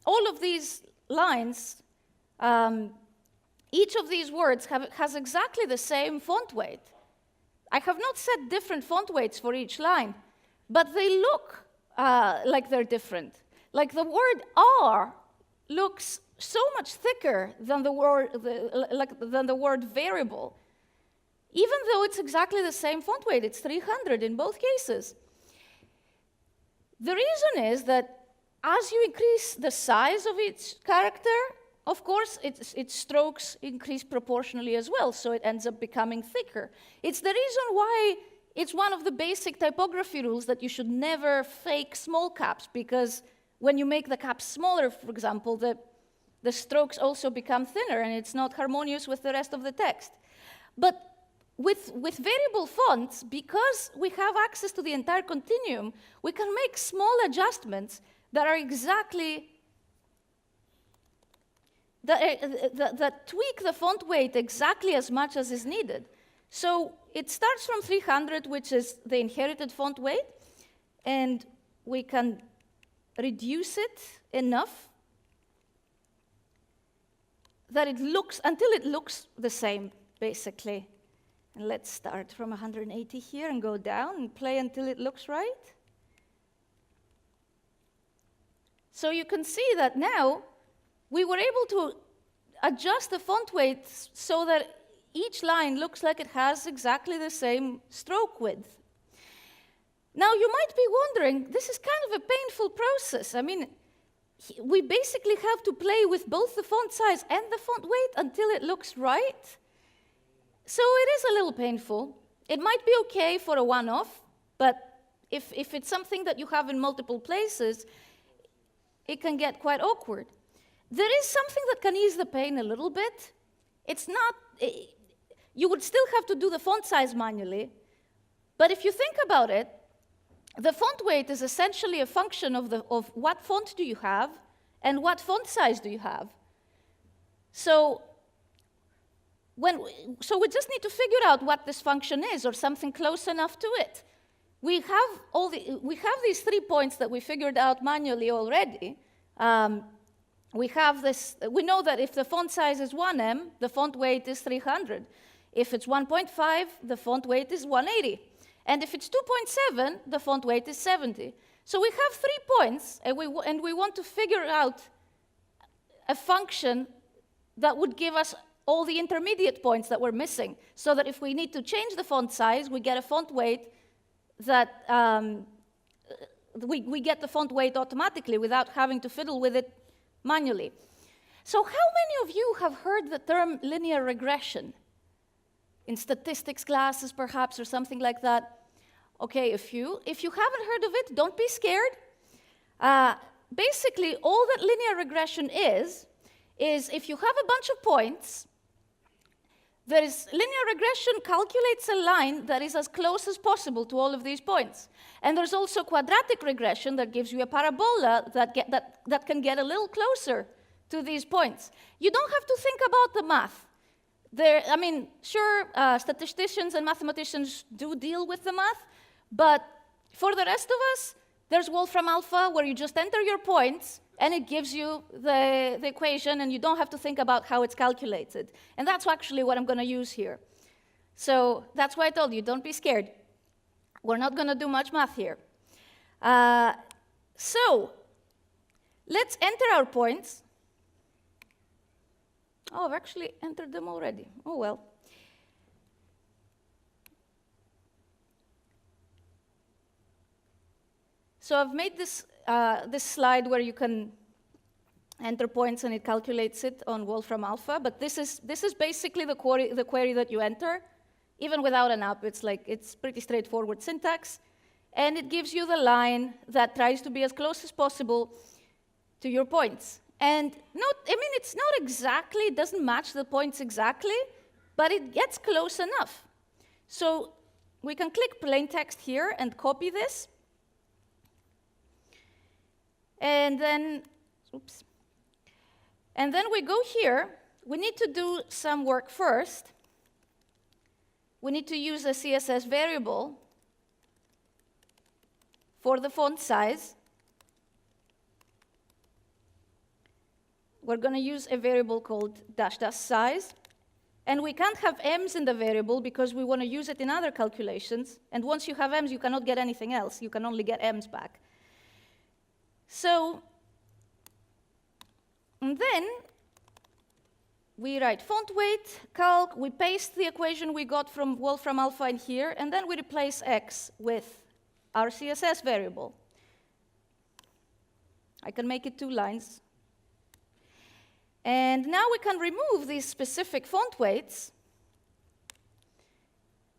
all of these lines, each of these words has exactly the same font weight. I have not set different font weights for each line, but they look like they're different. Like the word R looks so much thicker than the word variable, even though it's exactly the same font weight. It's 300 in both cases. The reason is that as you increase the size of each character, of course, its strokes increase proportionally as well, so it ends up becoming thicker. It's the reason why it's one of the basic typography rules that you should never fake small caps, because when you make the caps smaller, for example, the strokes also become thinner and it's not harmonious with the rest of the text. But with variable fonts, because we have access to the entire continuum, we can make small adjustments that are exactly, that tweak the font weight exactly as much as is needed. So it starts from 300, which is the inherited font weight, and we can reduce it enough that it looks, until it looks the same, basically. And let's start from 180 here and go down and play until it looks right. So you can see that now we were able to adjust the font weight so that each line looks like it has exactly the same stroke width. Now you might be wondering, this is kind of a painful process. I mean, we basically have to play with both the font size and the font weight until it looks right. So it is a little painful. It might be okay for a one-off, but if it's something that you have in multiple places, it can get quite awkward. There is something that can ease the pain a little bit. It's not, you would still have to do the font size manually, but if you think about it, the font weight is essentially a function of what font do you have and what font size do you have. So we just need to figure out what this function is or something close enough to it. We have these 3 points that we figured out manually already. We know that if the font size is 1em, the font weight is 300. If it's 1.5, the font weight is 180. And if it's 2.7, the font weight is 70. So we have 3 points, and we want to figure out a function that would give us all the intermediate points that we're missing, so that if we need to change the font size, we get a font weight that we get the font weight automatically without having to fiddle with it manually. So how many of you have heard the term linear regression? In statistics classes, perhaps, or something like that. Okay, if you haven't heard of it, don't be scared. Basically, all that linear regression is if you have a bunch of points, linear regression calculates a line that is as close as possible to all of these points. And there's also quadratic regression that gives you a parabola that can get a little closer to these points. You don't have to think about the math. I mean, sure, statisticians and mathematicians do deal with the math, but for the rest of us, there's Wolfram Alpha, where you just enter your points, and it gives you the equation, and you don't have to think about how it's calculated. And that's actually what I'm going to use here. So that's why I told you, don't be scared. We're not going to do much math here. So let's enter our points. Oh, I've actually entered them already. Oh, well. So I've made this slide where you can enter points and it calculates it on Wolfram Alpha. But this is basically the query that you enter, even without an app. It's pretty straightforward syntax, and it gives you the line that tries to be as close as possible to your points. And it's not exactly, it doesn't match the points exactly, but it gets close enough. So we can click plain text here and copy this. And then, and then we go here. We need to do some work first. We need to use a CSS variable for the font size. We're going to use a variable called --size. And we can't have ems in the variable because we want to use it in other calculations. And once you have ems, you cannot get anything else. You can only get ems back. So, and then we write font weight, calc, we paste the equation we got from Wolfram Alpha in here, and then we replace x with our CSS variable. I can make it 2 lines. And now we can remove these specific font weights.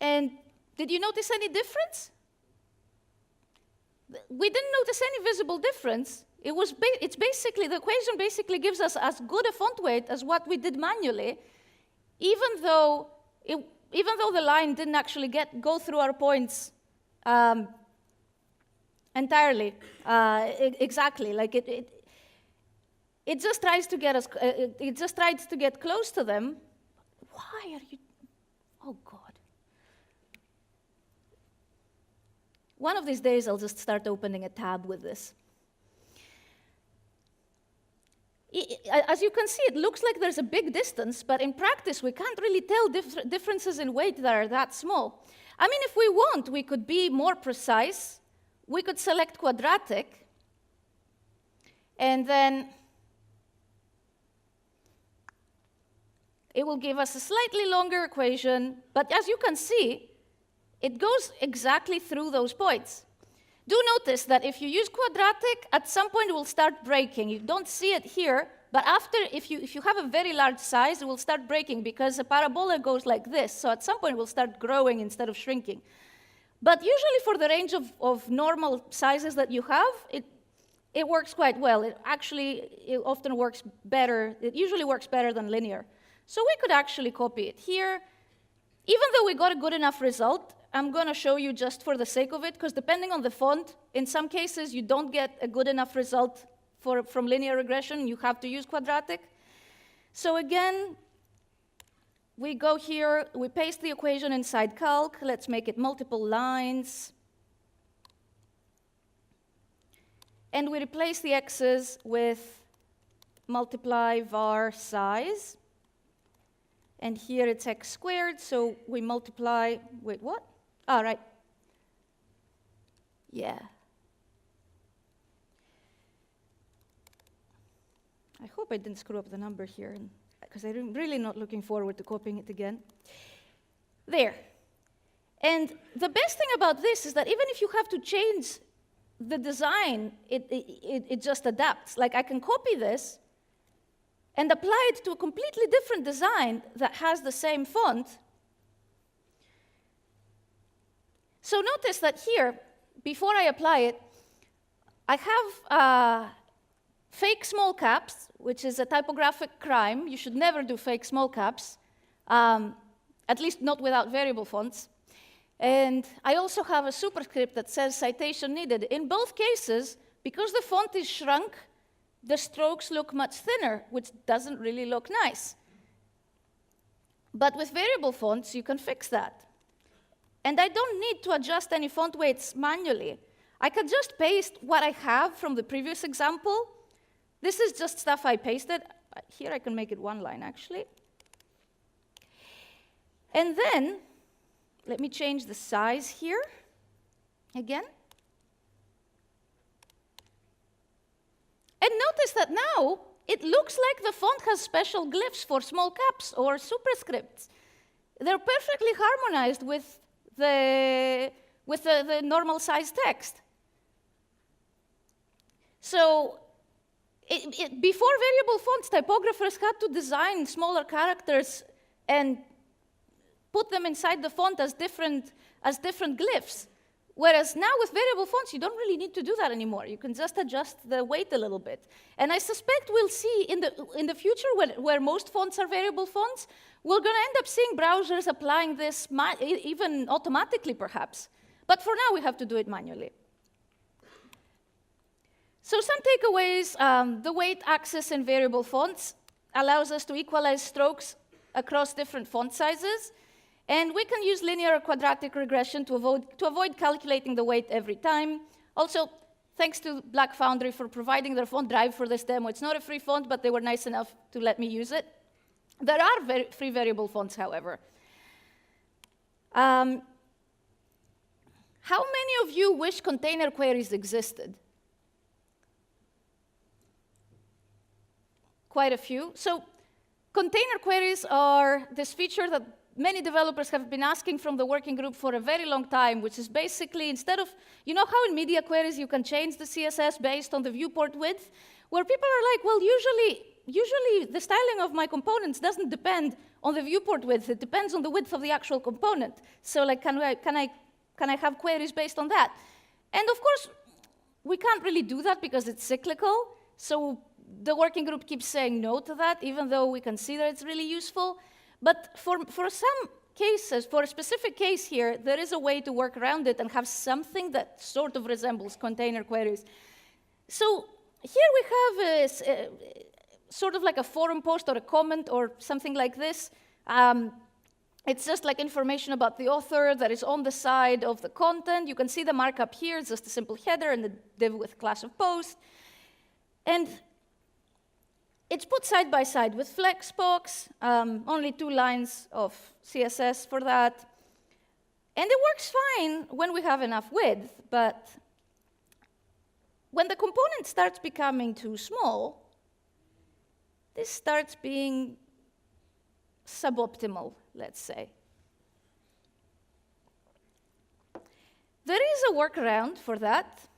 And did you notice any difference? we didn't notice any visible difference. It's basically, the equation basically gives us as good a font weight as what we did manually, even though the line didn't actually go through our points entirely, exactly. Like it just tries to get us. It just tries to get close to them. Why are you? Oh God. One of these days, I'll just start opening a tab with this. As you can see, it looks like there's a big distance, but in practice, we can't really tell differences in weight that are that small. I mean, if we want, we could be more precise. We could select quadratic, and then it will give us a slightly longer equation, but as you can see, it goes exactly through those points. Do notice that if you use quadratic, at some point it will start breaking. You don't see it here, but after, if you have a very large size, it will start breaking because a parabola goes like this. So at some point it will start growing instead of shrinking. But usually for the range of normal sizes that you have, it works quite well. It often works better. It usually works better than linear. So we could actually copy it here. Even though we got a good enough result, I'm going to show you just for the sake of it, because depending on the font, in some cases you don't get a good enough result from linear regression. You have to use quadratic. So again, we go here, we paste the equation inside calc. Let's make it multiple lines. And we replace the x's with multiply var size. And here it's x squared, so we multiply, wait, what? All right. Yeah. I hope I didn't screw up the number here, because I'm really not looking forward to copying it again. There. And the best thing about this is that even if you have to change the design, it just adapts. Like I can copy this and apply it to a completely different design that has the same font. So notice that here, before I apply it, I have fake small caps, which is a typographic crime. You should never do fake small caps, at least not without variable fonts. And I also have a superscript that says citation needed. In both cases, because the font is shrunk, the strokes look much thinner, which doesn't really look nice. But with variable fonts, you can fix that. And I don't need to adjust any font weights manually. I can just paste what I have from the previous example. This is just stuff I pasted. Here I can make it one line, actually. And then, let me change the size here again. And notice that now, it looks like the font has special glyphs for small caps or superscripts. They're perfectly harmonized with the normal size text. So before variable fonts, typographers had to design smaller characters and put them inside the font as different glyphs. Whereas now with variable fonts, you don't really need to do that anymore. You can just adjust the weight a little bit. And I suspect we'll see in the future, where most fonts are variable fonts, we're going to end up seeing browsers applying this even automatically, perhaps. But for now, we have to do it manually. So some takeaways. The weight axis in variable fonts allows us to equalize strokes across different font sizes. And we can use linear or quadratic regression to avoid calculating the weight every time. Also, thanks to Black Foundry for providing their font drive for this demo. It's not a free font, but they were nice enough to let me use it. There are free variable fonts, however. How many of you wish container queries existed? Quite a few. So container queries are this feature that many developers have been asking from the working group for a very long time, which is basically, instead of, you know how in media queries you can change the CSS based on the viewport width? Where people are like, well, usually the styling of my components doesn't depend on the viewport width. It depends on the width of the actual component. So like, can I have queries based on that? And of course, we can't really do that because it's cyclical. So the working group keeps saying no to that, even though we can see that it's really useful. But for some cases, for a specific case here, there is a way to work around it and have something that sort of resembles container queries. So here we have sort of like a forum post or a comment or something like this. It's just like information about the author that is on the side of the content. You can see the markup here. It's just a simple header and a div with class of post. And it's put side by side with Flexbox, only 2 lines of CSS for that. And it works fine when we have enough width, but when the component starts becoming too small, this starts being suboptimal, let's say. There is a workaround for that.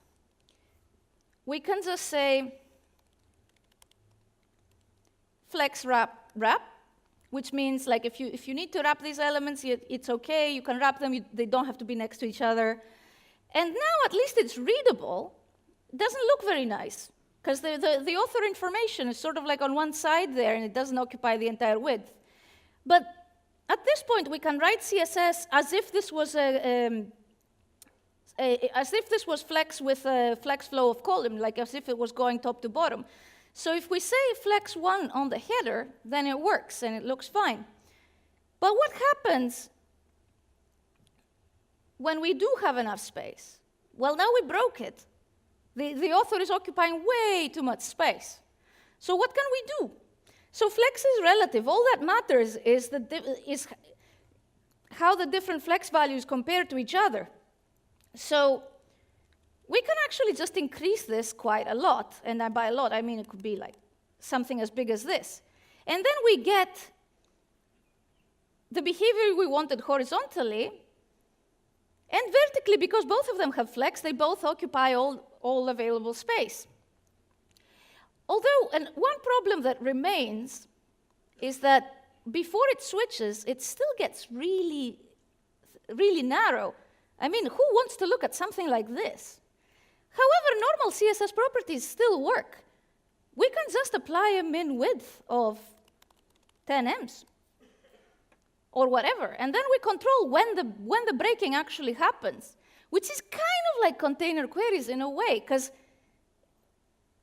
We can just say flex wrap, which means like if you need to wrap these elements, it's okay. You can wrap them. They don't have to be next to each other. And now at least it's readable. It doesn't look very nice because the author information is sort of like on one side there, and it doesn't occupy the entire width. But at this point, we can write CSS as if this was flex with a flex flow of column, like as if it was going top to bottom. So if we say flex 1 on the header, then it works and it looks fine. But what happens when we do have enough space? Well, now we broke it. The author is occupying way too much space. So what can we do? So flex is relative. All that matters is how the different flex values compare to each other. So we can actually just increase this quite a lot. And by a lot, I mean it could be like something as big as this. And then we get the behavior we wanted horizontally. And vertically, because both of them have flex, they both occupy all available space. Although, and one problem that remains is that before it switches, it still gets really, really narrow. I mean, who wants to look at something like this? However, normal CSS properties still work. We can just apply a min width of 10 ems or whatever, and then we control when the breaking actually happens, which is kind of like container queries in a way, because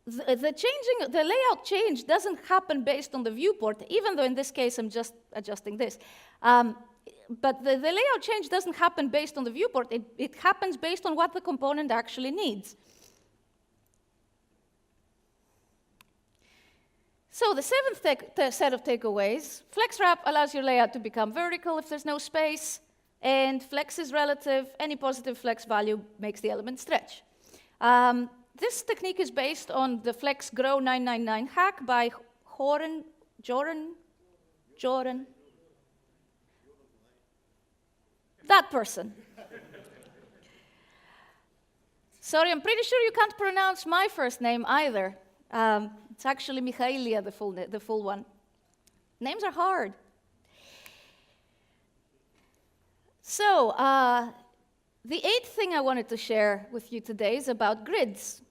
the layout change doesn't happen based on the viewport, even though in this case I'm just adjusting this. But the layout change doesn't happen based on the viewport. It happens based on what the component actually needs. So the 7th set of takeaways, flex wrap allows your layout to become vertical if there's no space, and flex is relative. Any positive flex value makes the element stretch. This technique is based on the Flex Grow 999 hack by Joran. That person. Sorry, I'm pretty sure you can't pronounce my first name either. It's actually Michailia, the full one. Names are hard. So, the 8th thing I wanted to share with you today is about grids.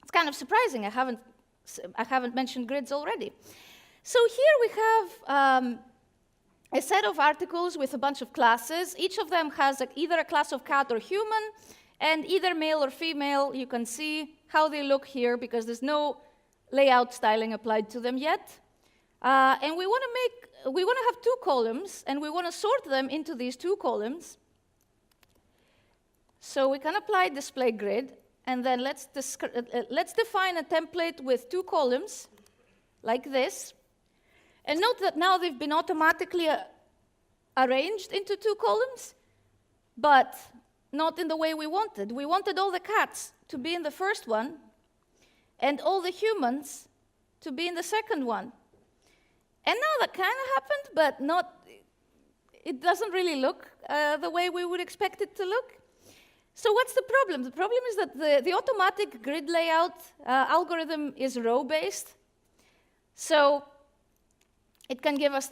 It's kind of surprising. I haven't mentioned grids already. So here we have a set of articles with a bunch of classes. Each of them has either a class of cat or human, and either male or female. You can see how they look here because there's no layout styling applied to them yet. And we want to have 2 columns, and we want to sort them into these 2 columns. So we can apply display grid, and then let's define a template with 2 columns, like this. And note that now they've been automatically arranged into 2 columns, but not in the way we wanted. We wanted all the cats to be in the first one, and all the humans to be in the second one. And now that kind of happened, but it doesn't really look the way we would expect it to look. So what's the problem? The problem is that the automatic grid layout algorithm is row-based. So it can give us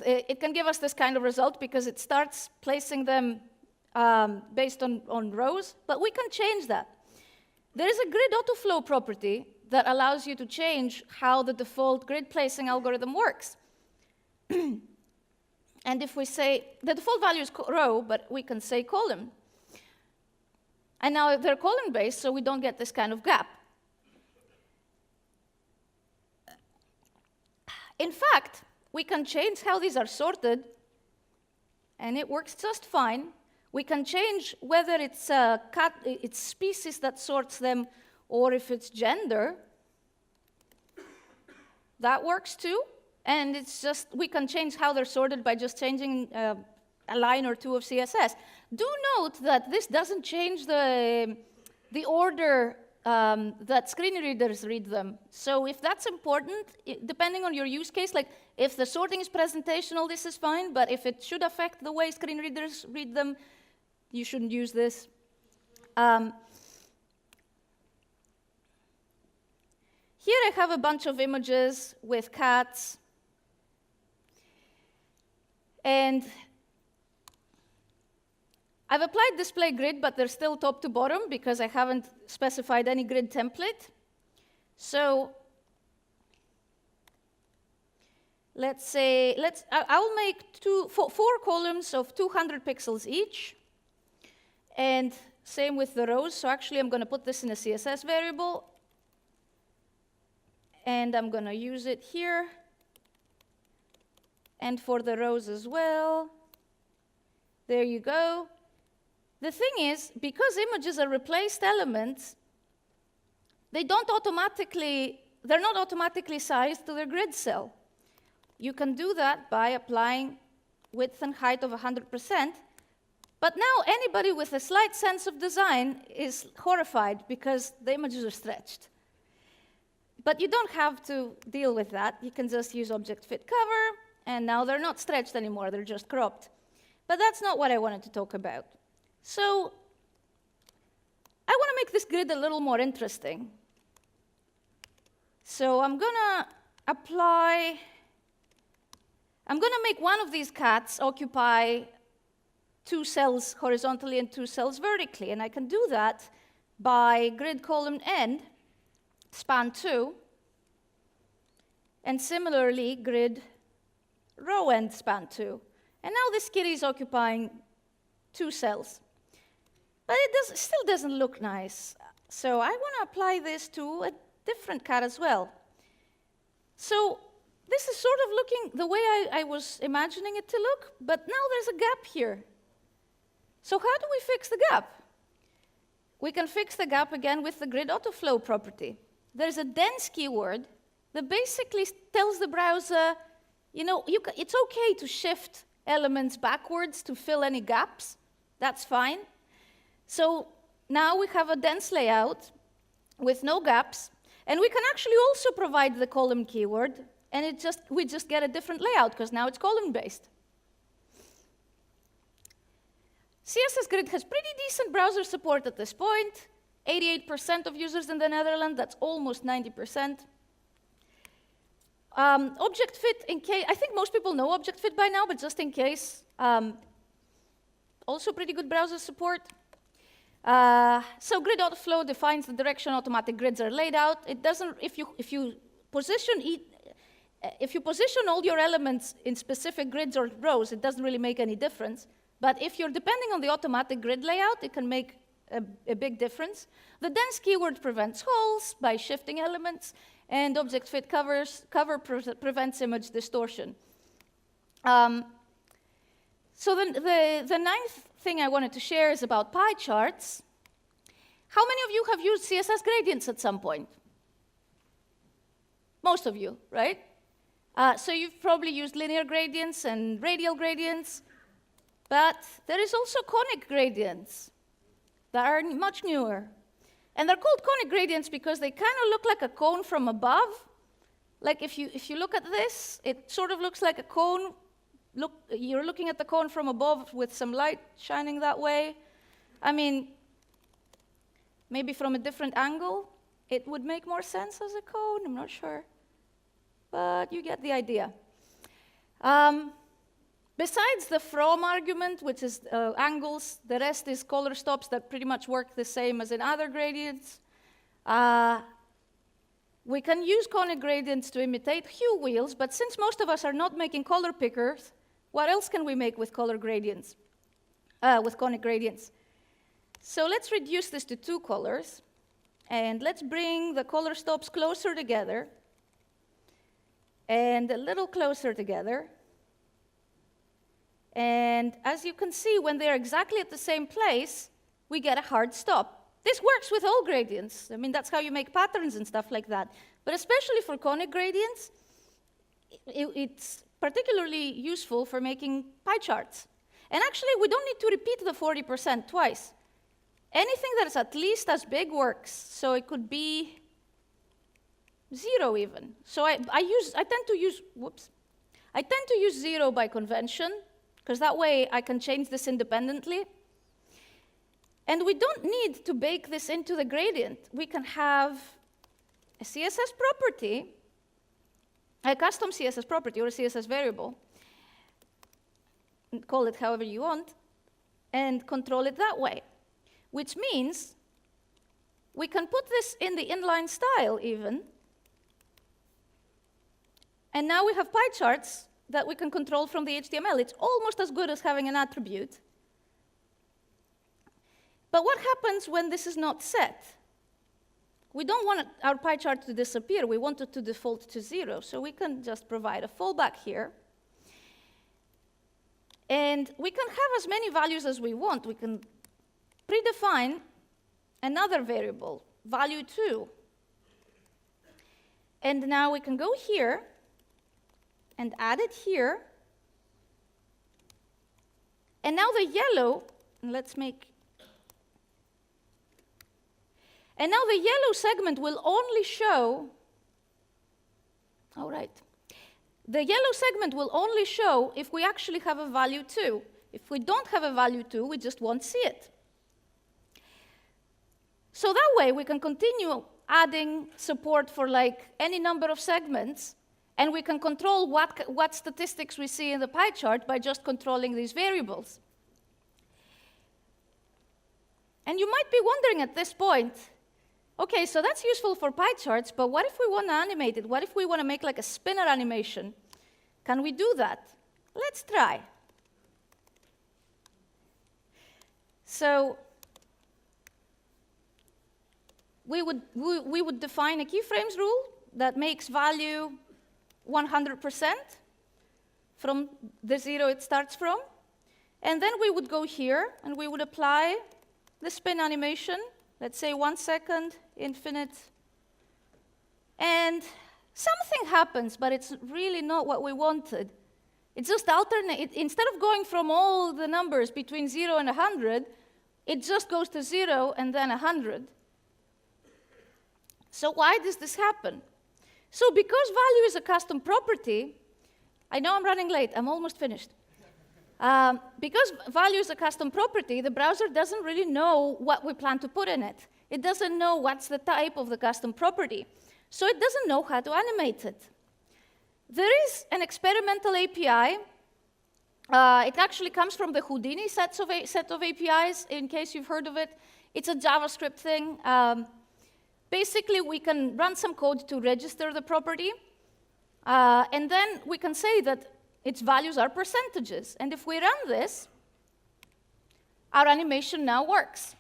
this kind of result because it starts placing them based on rows, but we can change that. There is a grid autoflow property that allows you to change how the default grid placing algorithm works. And if we say, the default value is row, but we can say column. And now they're column-based, so we don't get this kind of gap. In fact, we can change how these are sorted, and it works just fine. We can change whether it's it's species that sorts them or if it's gender. That works too. And it's just, we can change how they're sorted by just changing a line or two of CSS. Do note that this doesn't change the order that screen readers read them. So if that's important, depending on your use case, like if the sorting is presentational, this is fine, but if it should affect the way screen readers read them, you shouldn't use this. Here I have a bunch of images with cats. And I've applied display grid, but they're still top to bottom because I haven't specified any grid template. So let's say, I'll make four columns of 200 pixels each. And same with the rows. So actually, I'm going to put this in a CSS variable. And I'm going to use it here. And for the rows as well. There you go. The thing is, because images are replaced elements, they're not automatically sized to their grid cell. You can do that by applying width and height of 100%. But now anybody with a slight sense of design is horrified because the images are stretched. But you don't have to deal with that. You can just use object fit cover, and now they're not stretched anymore, they're just cropped. But that's not what I wanted to talk about. So I want to make this grid a little more interesting. So I'm going to make one of these cats occupy 2 cells horizontally and 2 cells vertically. And I can do that by grid column end, span 2, and similarly grid row end, span 2. And now this kitty is occupying 2 cells. But it still doesn't look nice. So I want to apply this to a different cat as well. So this is sort of looking the way I was imagining it to look, but now there's a gap here. So how do we fix the gap? We can fix the gap again with the grid autoflow property. There's a dense keyword that basically tells the browser, you know, it's okay to shift elements backwards to fill any gaps. That's fine. So now we have a dense layout with no gaps, and we can actually also provide the column keyword, and we just get a different layout because now it's column-based. CSS Grid has pretty decent browser support at this point. 88% of users in the Netherlands, that's almost 90%. Object fit, in case, I think most people know object fit by now, but just in case, also pretty good browser support. So grid autoflow defines the direction automatic grids are laid out. It doesn't, if you position all your elements in specific grids or rows, it doesn't really make any difference. But if you're depending on the automatic grid layout, it can make a big difference. The dense keyword prevents holes by shifting elements, and object fit cover prevents image distortion. So the ninth thing I wanted to share is about pie charts. How many of you have used CSS gradients at some point? Most of you, right? So you've probably used linear gradients and radial gradients, but there is also conic gradients that are much newer. And they're called conic gradients because they kind of look like a cone from above. Like if you look at this, it sort of looks like a cone. You're looking at the cone from above with some light shining that way. I mean, maybe from a different angle, it would make more sense as a cone. I'm not sure. But you get the idea. Besides the from argument, which is angles, the rest is color stops that pretty much work the same as in other gradients. We can use conic gradients to imitate hue wheels, but since most of us are not making color pickers, what else can we make with color gradients, with conic gradients? So let's reduce this to 2 colors, and let's bring the color stops closer together, and a little closer together. And as you can see, when they're exactly at the same place, we get a hard stop. This works with all gradients. I mean, that's how you make patterns and stuff like that. But especially for conic gradients, it's particularly useful for making pie charts. And actually, we don't need to repeat the 40% twice. Anything that is at least as big works. So it could be 0 even. So I tend to use 0 by convention, because that way I can change this independently. And we don't need to bake this into the gradient. We can have a CSS property, a custom CSS property or a CSS variable, call it however you want, and control it that way. Which means we can put this in the inline style even. And now we have pie charts that we can control from the HTML. It's almost as good as having an attribute. But what happens when this is not set? We don't want our pie chart to disappear. We want it to default to 0. So we can just provide a fallback here. And we can have as many values as we want. We can predefine another variable, value 2. And now we can go here and add it here. And now the yellow, let's make. And now the yellow segment will only show, all right. The yellow segment will only show if we actually have a value 2. If we don't have a value 2, we just won't see it. So that way, we can continue adding support for like any number of segments, and we can control what statistics we see in the pie chart by just controlling these variables. And you might be wondering at this point, okay, so that's useful for pie charts, but what if we want to animate it? What if we want to make like a spinner animation? Can we do that? Let's try. So we would define a keyframes rule that makes value 100% from the 0 it starts from. And then we would go here, and we would apply the spin animation. Let's say 1 second, infinite. And something happens, but it's really not what we wanted. It's just alternate. Instead of going from all the numbers between 0 and 100, it just goes to 0 and then 100. So why does this happen? So because value is a custom property, I know I'm running late. I'm almost finished. Because value is a custom property, the browser doesn't really know what we plan to put in it. It doesn't know what's the type of the custom property. So it doesn't know how to animate it. There is an experimental API. It actually comes from the Houdini set of APIs, in case you've heard of it. It's a JavaScript thing. Basically, we can run some code to register the property. And then we can say that its values are percentages. And if we run this, our animation now works.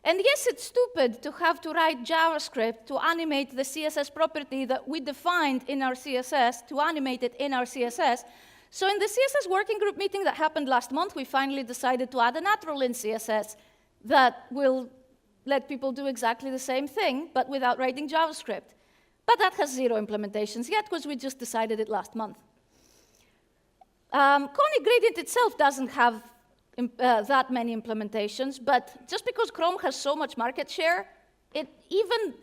And yes, it's stupid to have to write JavaScript to animate the CSS property that we defined in our CSS, to animate it in our CSS. So in the CSS working group meeting that happened last month, we finally decided to add a natural in CSS that will let people do exactly the same thing, but without writing JavaScript. But that has 0 implementations yet, because we just decided it last month. Conic gradient itself doesn't have that many implementations, but just because Chrome has so much market share, even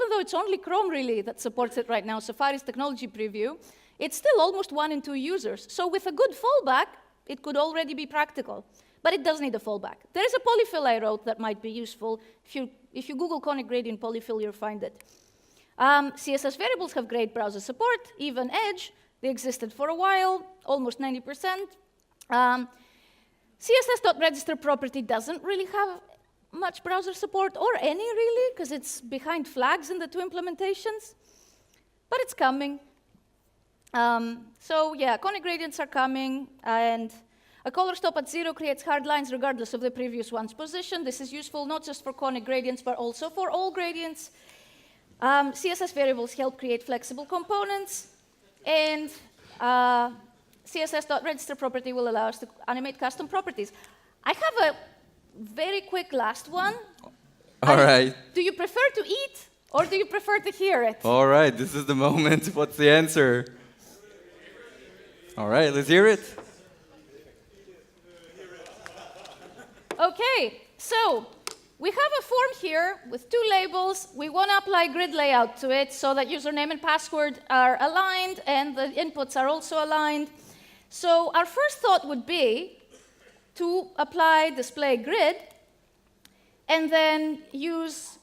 though it's only Chrome really that supports it right now, Safari's technology preview, it's still almost 1 in 2 users. So with a good fallback, it could already be practical. But it does need a fallback. There is a polyfill I wrote that might be useful. If you Google conic gradient polyfill, you'll find it. CSS variables have great browser support, even Edge. They existed for a while, almost 90%. CSS.register property doesn't really have much browser support, or any really, because it's behind flags in the two implementations. But it's coming. So yeah, conic gradients are coming, and a color stop at 0 creates hard lines regardless of the previous one's position. This is useful not just for conic gradients, but also for all gradients. CSS variables help create flexible components, and CSS.register property will allow us to animate custom properties. I have a very quick last one. All right. Do you prefer to eat, or do you prefer to hear it? All right, this is the moment. What's the answer? All right, let's hear it. Okay, so we have a form here with two labels. We want to apply grid layout to it so that username and password are aligned and the inputs are also aligned. So our first thought would be to apply display grid and then use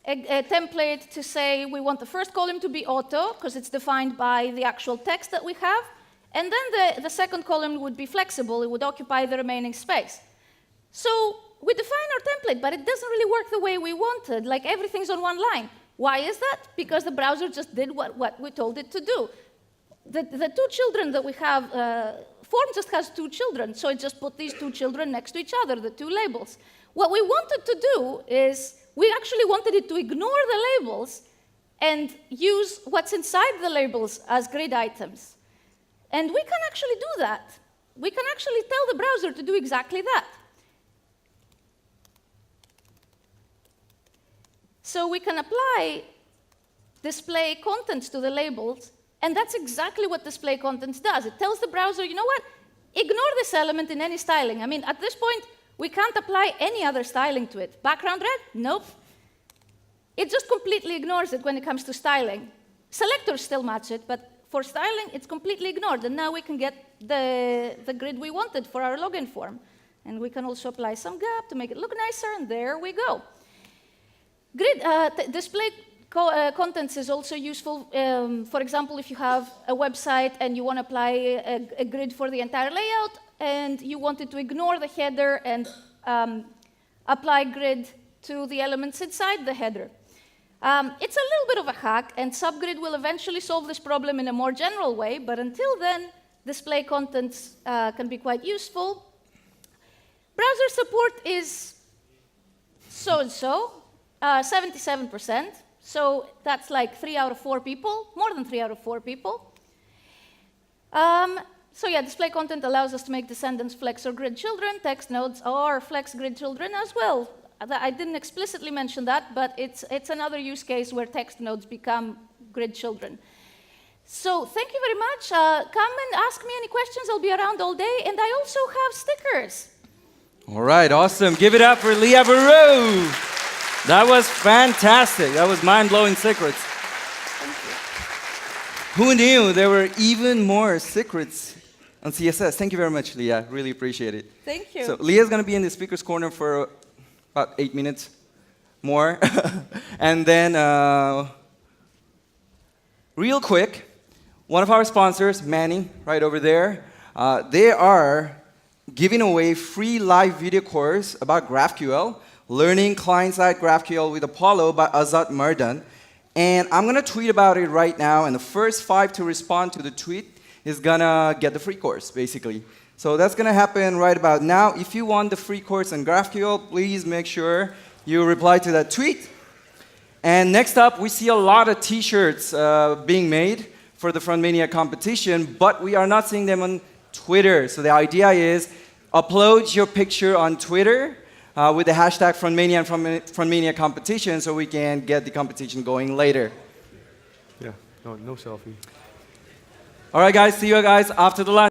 a template to say we want the first column to be auto because it's defined by the actual text that we have. And then the second column would be flexible. It would occupy the remaining space. So we define our template, but it doesn't really work the way we wanted, like everything's on one line. Why is that? Because the browser just did what we told it to do. The two children that we have, form just has two children, so it just put these two children next to each other, the two labels. What we wanted to do is we actually wanted it to ignore the labels and use what's inside the labels as grid items. And we can actually do that. We can actually tell the browser to do exactly that. So we can apply display contents to the labels, and that's exactly what display contents does. It tells the browser, you know what? Ignore this element in any styling. I mean, at this point, we can't apply any other styling to it. Background red? Nope. It just completely ignores it when it comes to styling. Selectors still match it, but for styling, it's completely ignored. And now we can get the grid we wanted for our login form. And we can also apply some gap to make it look nicer, and there we go. Grid display contents is also useful. For example, if you have a website and you want to apply a grid for the entire layout, and you wanted to ignore the header and apply grid to the elements inside the header. It's a little bit of a hack, and subgrid will eventually solve this problem in a more general way, but until then, display contents can be quite useful. Browser support is so-and-so, 77%, so that's like 3 out of 4 people, more than 3 out of 4 people. So yeah, display content allows us to make descendants flex or grid children. Text nodes are flex grid children as well. I didn't explicitly mention that, but it's another use case where text nodes become grid children. So thank you very much. Come and ask me any questions. I'll be around all day. And I also have stickers. All right, awesome. Give it up for Lea Verou. That was fantastic. That was mind-blowing secrets. Thank you. Who knew there were even more secrets on CSS? Thank you very much, Lea. Really appreciate it. Thank you. So Leah's going to be in the speaker's corner for about 8 minutes more. And then, real quick, one of our sponsors, Manning, right over there, they are giving away free live video course about GraphQL, Learning Client-Side GraphQL with Apollo by Azad Mardan. And I'm going to tweet about it right now, and the first 5 to respond to the tweet is going to get the free course, basically. So that's going to happen right about now. If you want the free course on GraphQL, please make sure you reply to that tweet. And next up, we see a lot of T-shirts being made for the Frontmania competition, but we are not seeing them on Twitter. So the idea is upload your picture on Twitter with the hashtag Frontmania and Frontmania competition so we can get the competition going later. Yeah, no selfie. All right, guys, see you guys after the lunch.